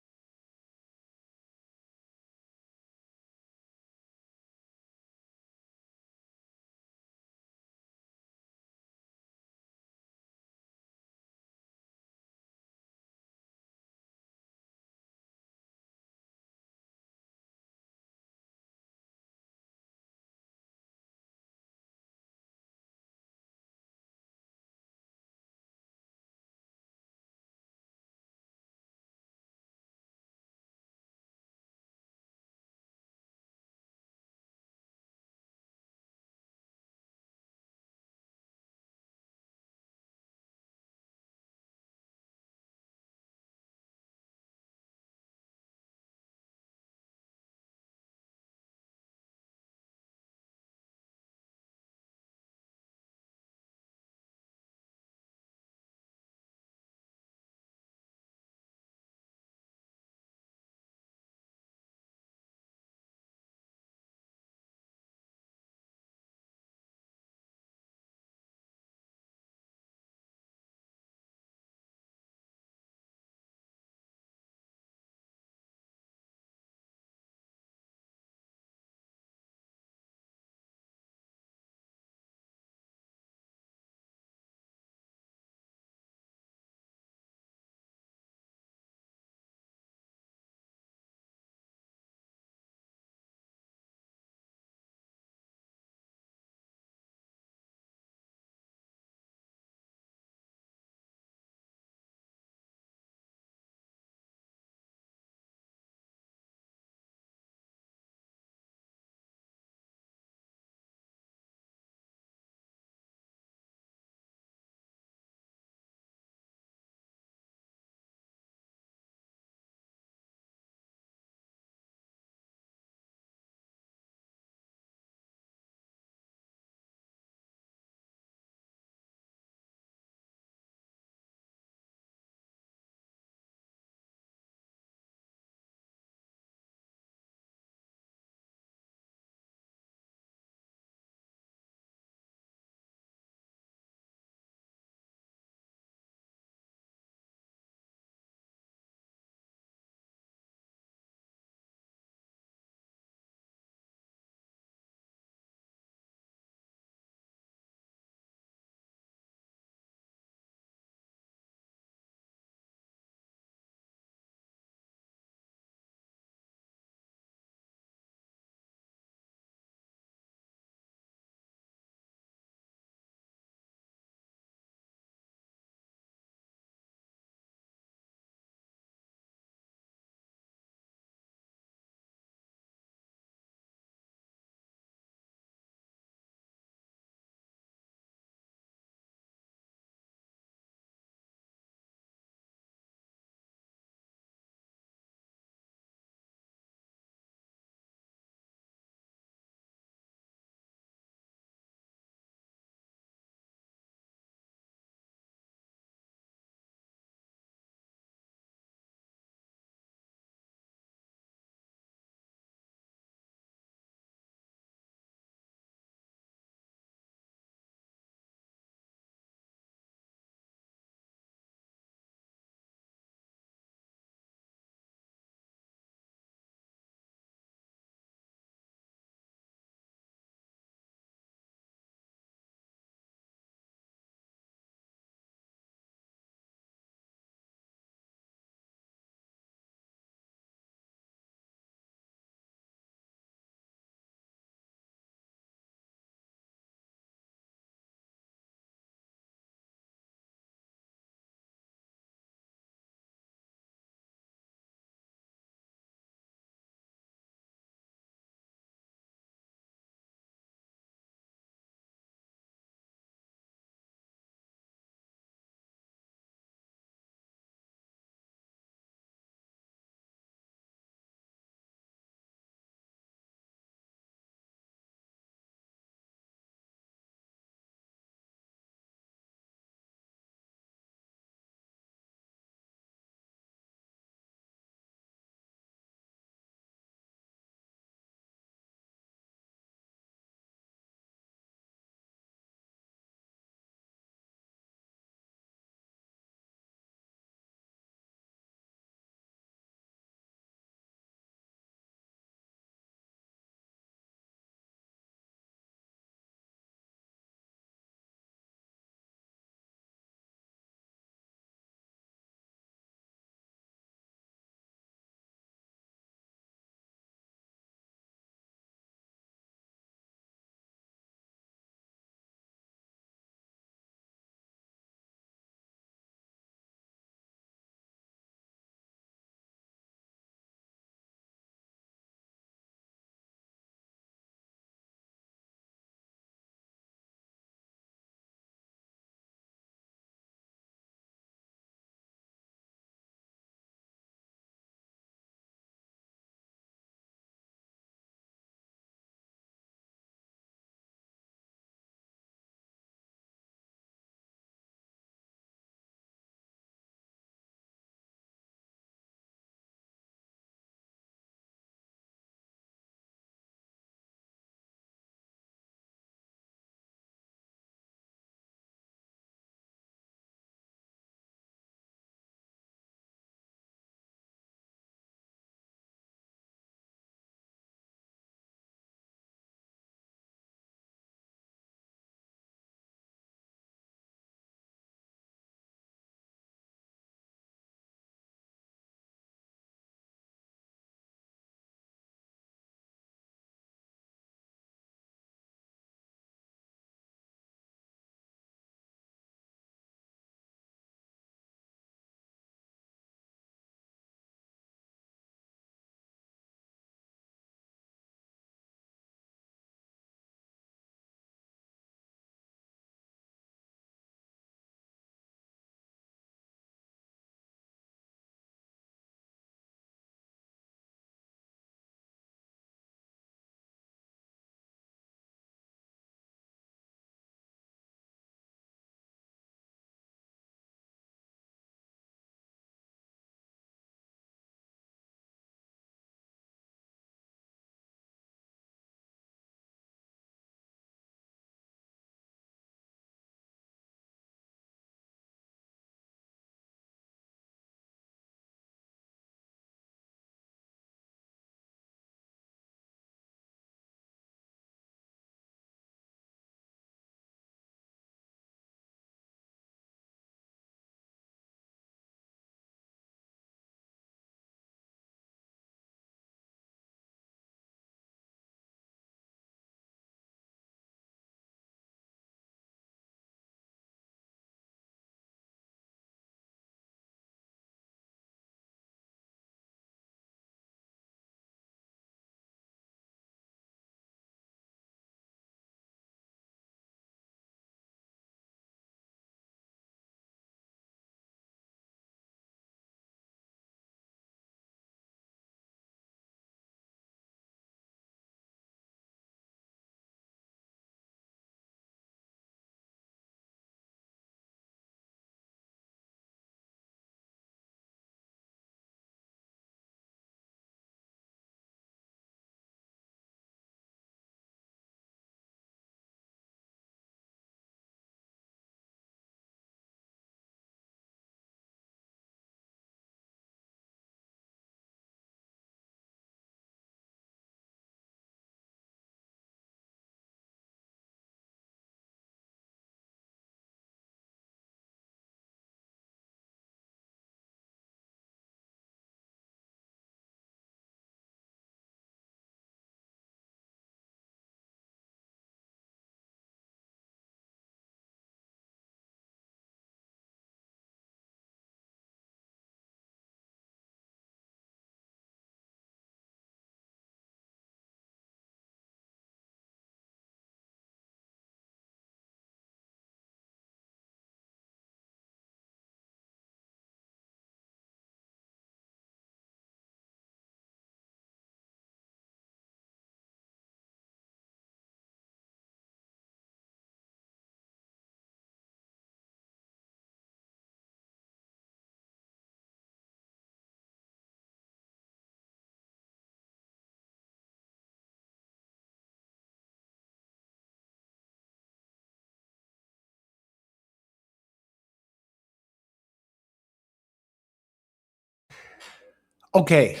Okay,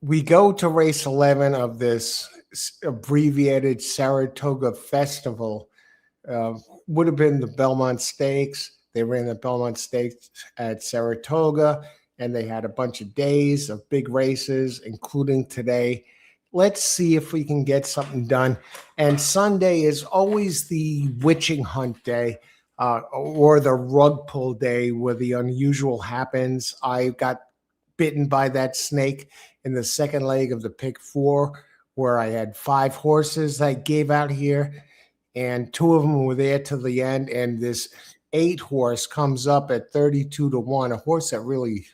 we go to race 11 of this abbreviated Saratoga Festival. Uh, would have been the Belmont Stakes. They ran the Belmont Stakes at Saratoga, and they had a bunch of days of big races, including today. Let's see if we can get something done. And Sunday is always the witching hunt day, or the rug pull day where the unusual happens. I got bitten by that snake in the second leg of the pick four, where I had 5 horses I gave out here, and 2 of them were there to the end. And this 8 horse comes up at 32-1, a horse that really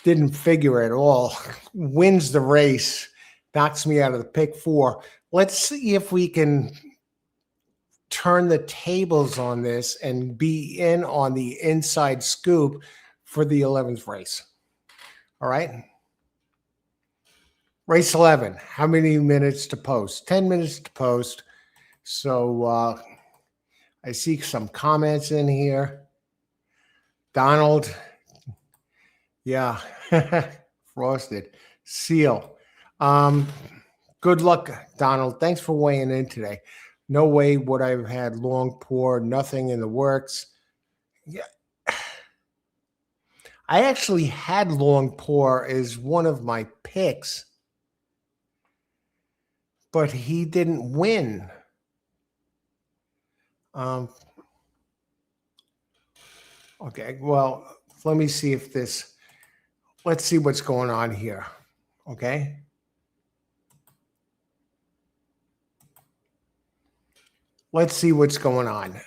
didn't figure at all, wins the race, knocks me out of the pick four. Let's see if we can turn the tables on this and be in on the inside scoop for the 11th race. All right. Race 11. How many minutes to post? 10 minutes to post. So I see some comments in here. Donald. Yeah. Frosted. Seal. Good luck, Donald. Thanks for weighing in today. No way would I have had long pour, nothing in the works. Yeah. I actually had long pour as one of my picks, but he didn't win. Okay, well, let me see if this, let's see what's going on here. Okay. Let's see what's going on.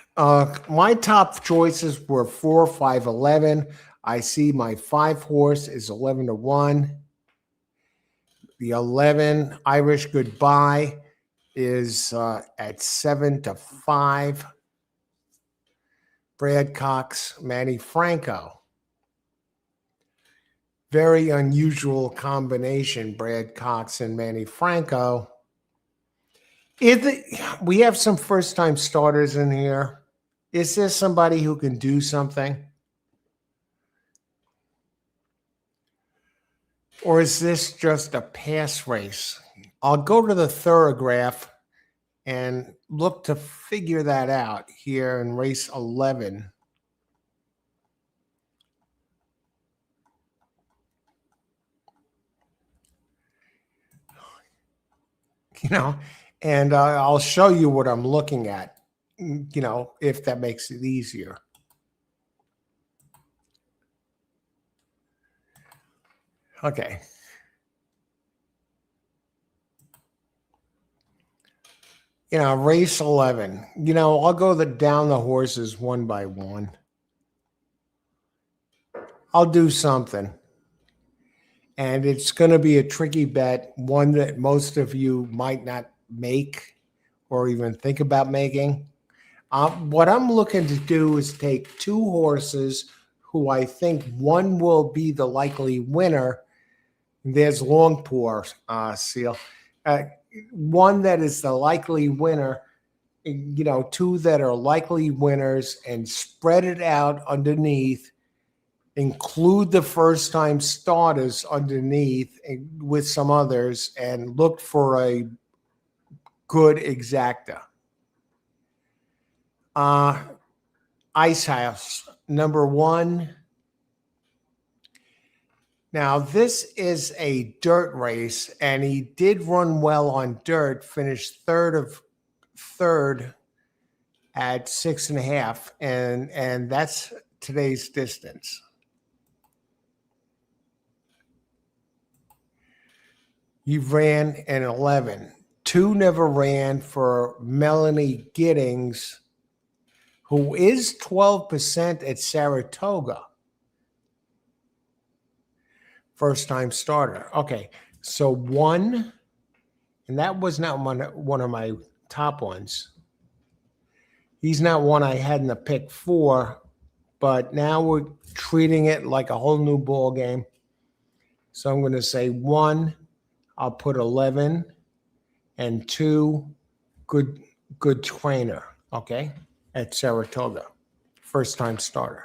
My top choices were 4, 5, 11. I see my 5 horse is 11-1. The 11 Irish Goodbye is at 7-5. Brad Cox, Manny Franco. Very unusual combination, Brad Cox and Manny Franco. We have some first-time starters in here. Is there somebody who can do something? Or is this just a pass race? I'll go to the Thorograph and look to figure that out here in race 11. And I'll show you what I'm looking at, if that makes it easier. Okay. Race 11. I'll go down the horses one by one. I'll do something. And it's going to be a tricky bet, one that most of you might not make or even think about making. What I'm looking to do is take 2 horses who I think one will be the likely winner. There's Longpour, Seal. One that is the likely winner, 2 that are likely winners, and spread it out underneath. Include the first-time starters underneath with some others, and look for a good exacta. Ice House, number 1. Now, this is a dirt race, and he did run well on dirt, finished third at 6.5, and that's today's distance. He ran an 11. 2 never ran for Melanie Giddings, who is 12% at Saratoga. First-time starter. Okay, so 1, and that was not one of my top ones. He's not one I had in the pick 4, but now we're treating it like a whole new ball game. So I'm going to say 1, I'll put 11, and 2, good trainer, okay, at Saratoga, first-time starter.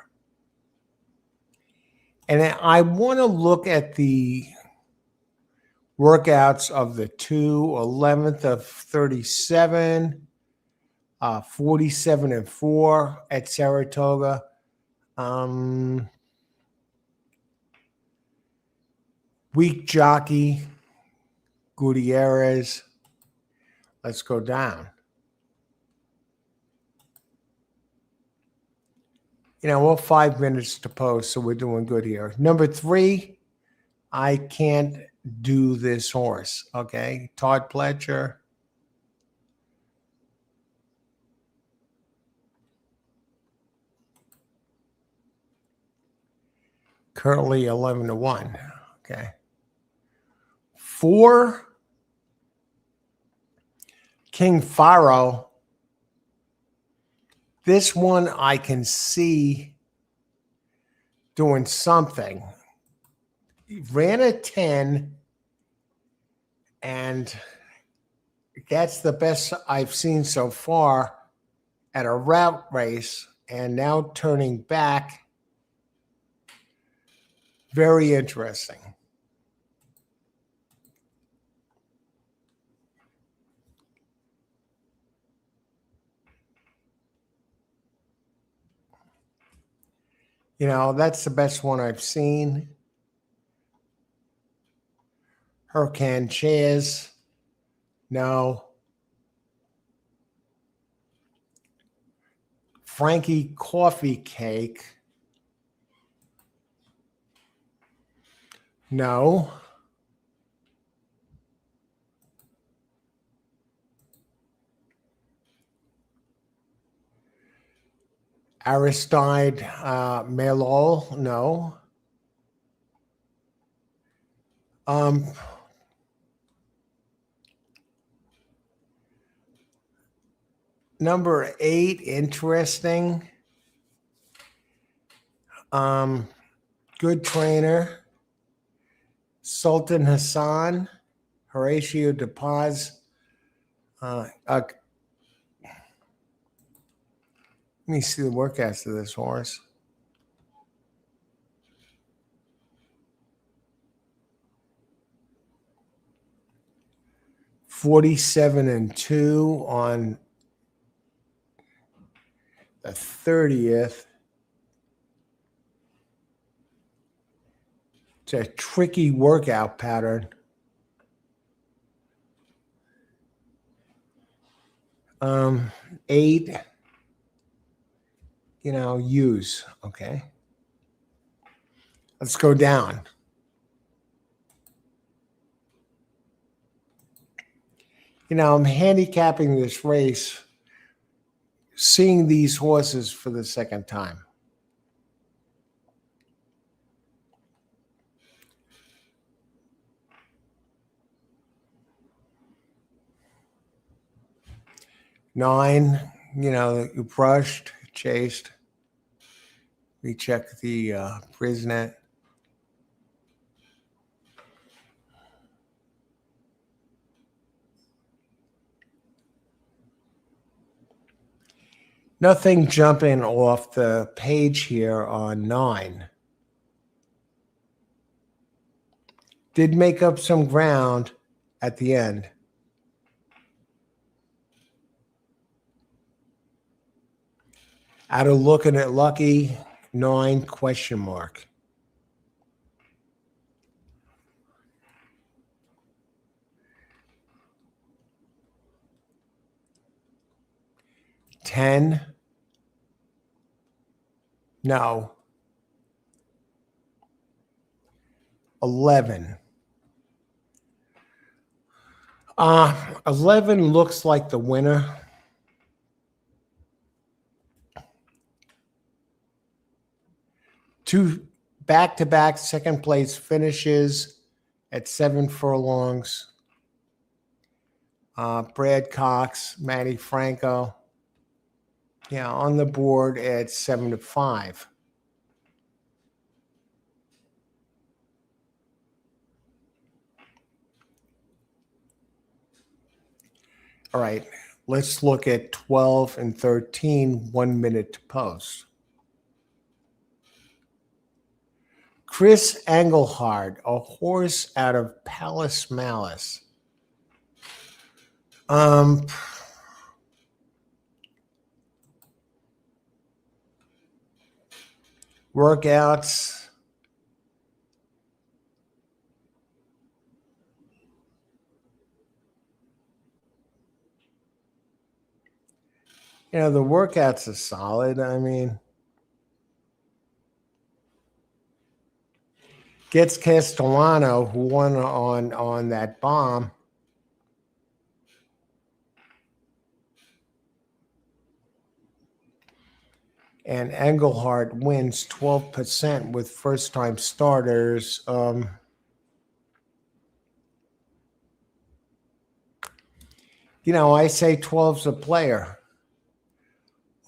And I want to look at the workouts of the 11th of 37, 47 and 4 at Saratoga. Weak jockey, Gutierrez. Let's go down. We're 5 minutes to post, so we're doing good here. Number 3, I can't do this horse, okay? Todd Pletcher. Currently 11-1, okay? 4, King Faro. This one I can see doing something. He ran a 10, and that's the best I've seen so far at a route race, and now turning back. Very interesting. That's the best one I've seen. Hurricane Chairs. No. Frankie Coffee Cake. No. Aristide Melol. No. Number 8, interesting. Good trainer. Sultan Hassan, Horatio De Paz. Let me see the workouts of this horse. (47-2) on the 30th. It's a tricky workout pattern. Um, 8, use, okay. Let's go down. I'm handicapping this race, seeing these horses for the second time. Nine, you brushed, chased. We check the Prisnet. Nothing jumping off the page here on 9. Did make up some ground at the end. Out of looking at Lucky, 9 question mark. $10. No. 11. 11 looks like the winner. Two back-to-back second place finishes at 7 furlongs. Brad Cox, Manny Franco. Yeah, on the board at 7-5. All right, let's look at 12 and 13, 1 minute to post. Chris Engelhard, a horse out of Palace Malice. Workouts. You know, the workouts are solid. I mean, gets Castellano, who won on that bomb. And Engelhart wins 12% with first-time starters. You know, I say 12's a player.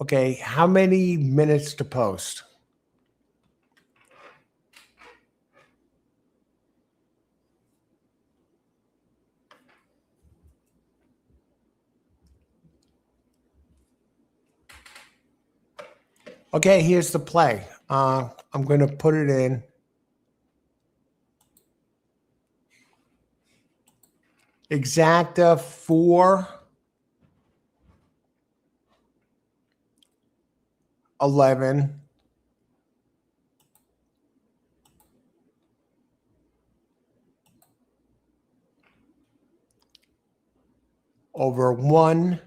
Okay, how many minutes to post? Okay, here's the play. I'm going to put it in. Exacta 4-11 over 1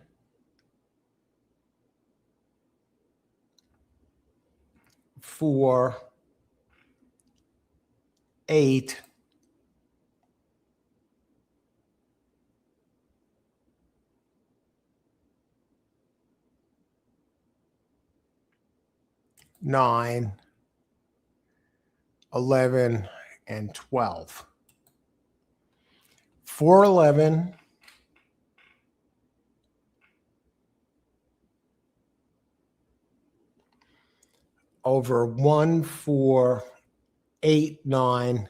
4 8 9 11 and 12. 4-11 over 1 4 8 9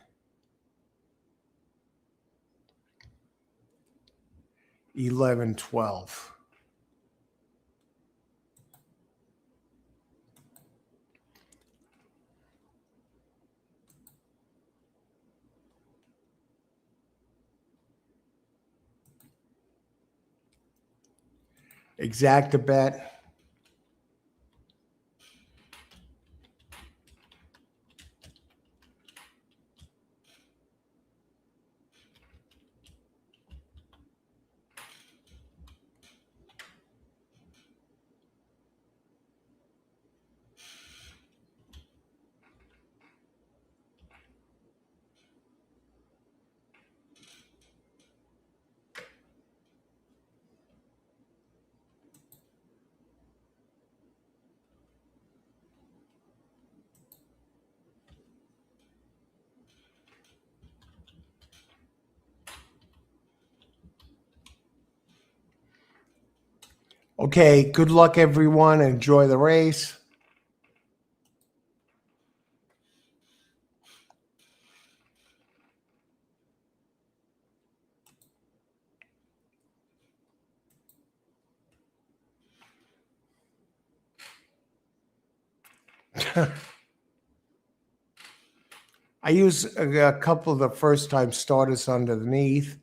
11 12. Exacta bet. Okay, good luck, everyone. Enjoy the race. I use a couple of the first-time starters underneath.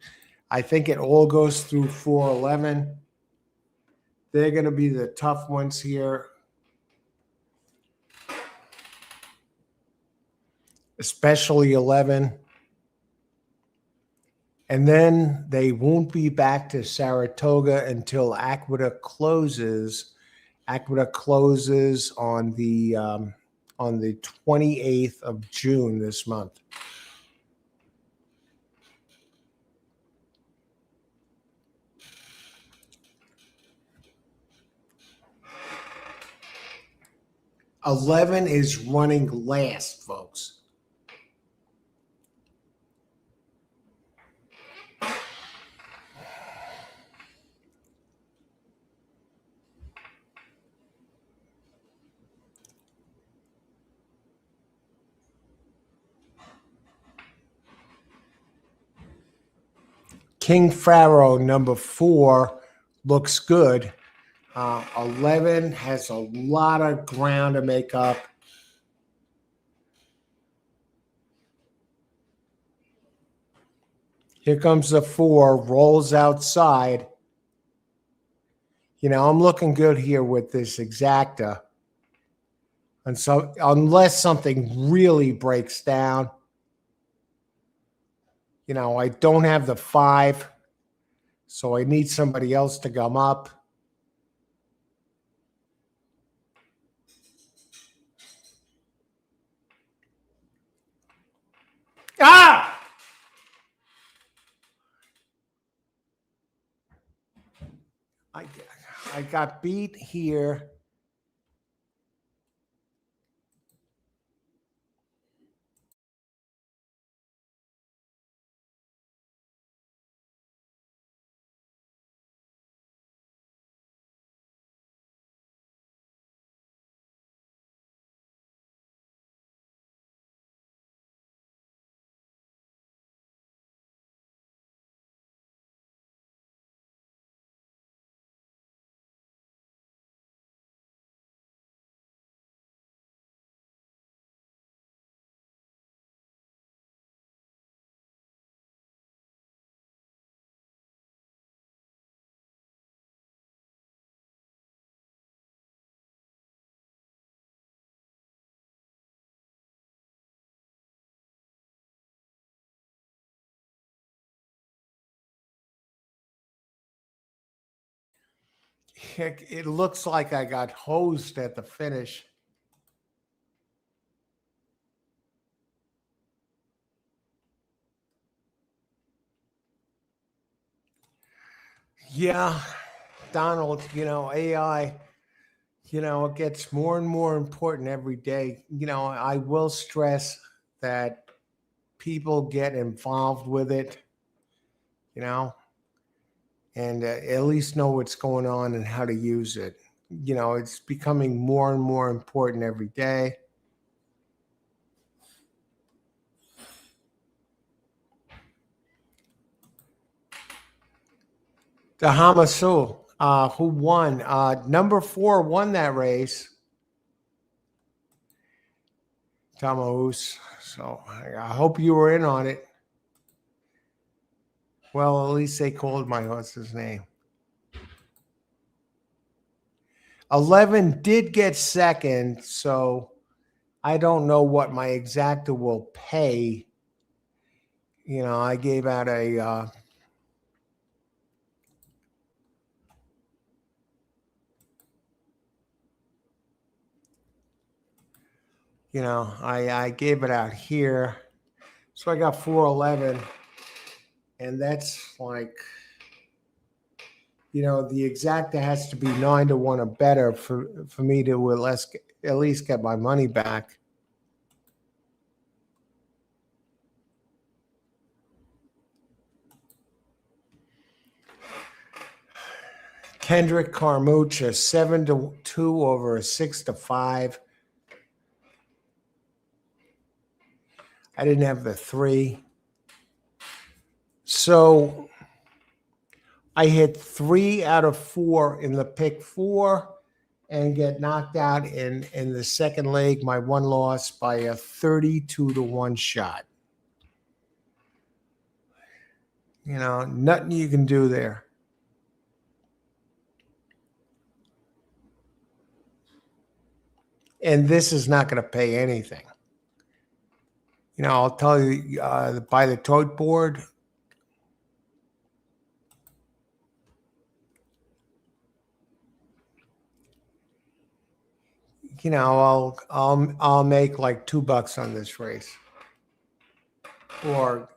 I think it all goes through 4-11. They're going to be the tough ones here, especially 11. And then they won't be back to Saratoga until Aqueduct closes. Aqueduct closes on the 28th of June this month. $11 is running last, folks. King Pharaoh, number 4, looks good. 11 has a lot of ground to make up. Here comes the 4, rolls outside. You know, I'm looking good here with this exacta. And so unless something really breaks down, you know, I don't have the 5, so I need somebody else to come up. Ah! I got beat here. Heck, it looks like I got hosed at the finish. Yeah, Donald, you know, AI, you know, it gets more and more important every day. You know, I will stress that people get involved with it, you know, and at least know what's going on and how to use it. You know, it's becoming more and more important every day. The Hamasul, who won? Number 4 won that race. Tamaus. So I hope you were in on it. Well, at least they called my horse's name. 11 did get second, so I don't know what my exacta will pay. You know, I gave out a you know, I gave it out here. So I got 411, and that's like, you know, the exacta has to be 9 to 1 or better for me to at least get my money back. Kendrick Carmucha, 7 to 2 over a 6 to 5. I didn't have the 3. So I hit 3 out of 4 in the pick 4 and get knocked out in the second leg, my one loss, by a 32 to 1 shot. You know, nothing you can do there. And this is not going to pay anything. You know, I'll tell you, by the tote board, you know, I'll make like $2 on this race. Or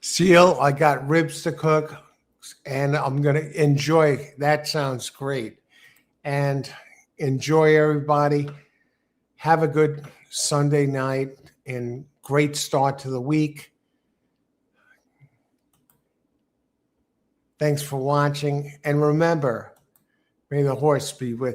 Seal, I got ribs to cook, and I'm going to enjoy. That sounds great. And enjoy, everybody. Have a good Sunday night and great start to the week. Thanks for watching. And remember, may the horse be with you.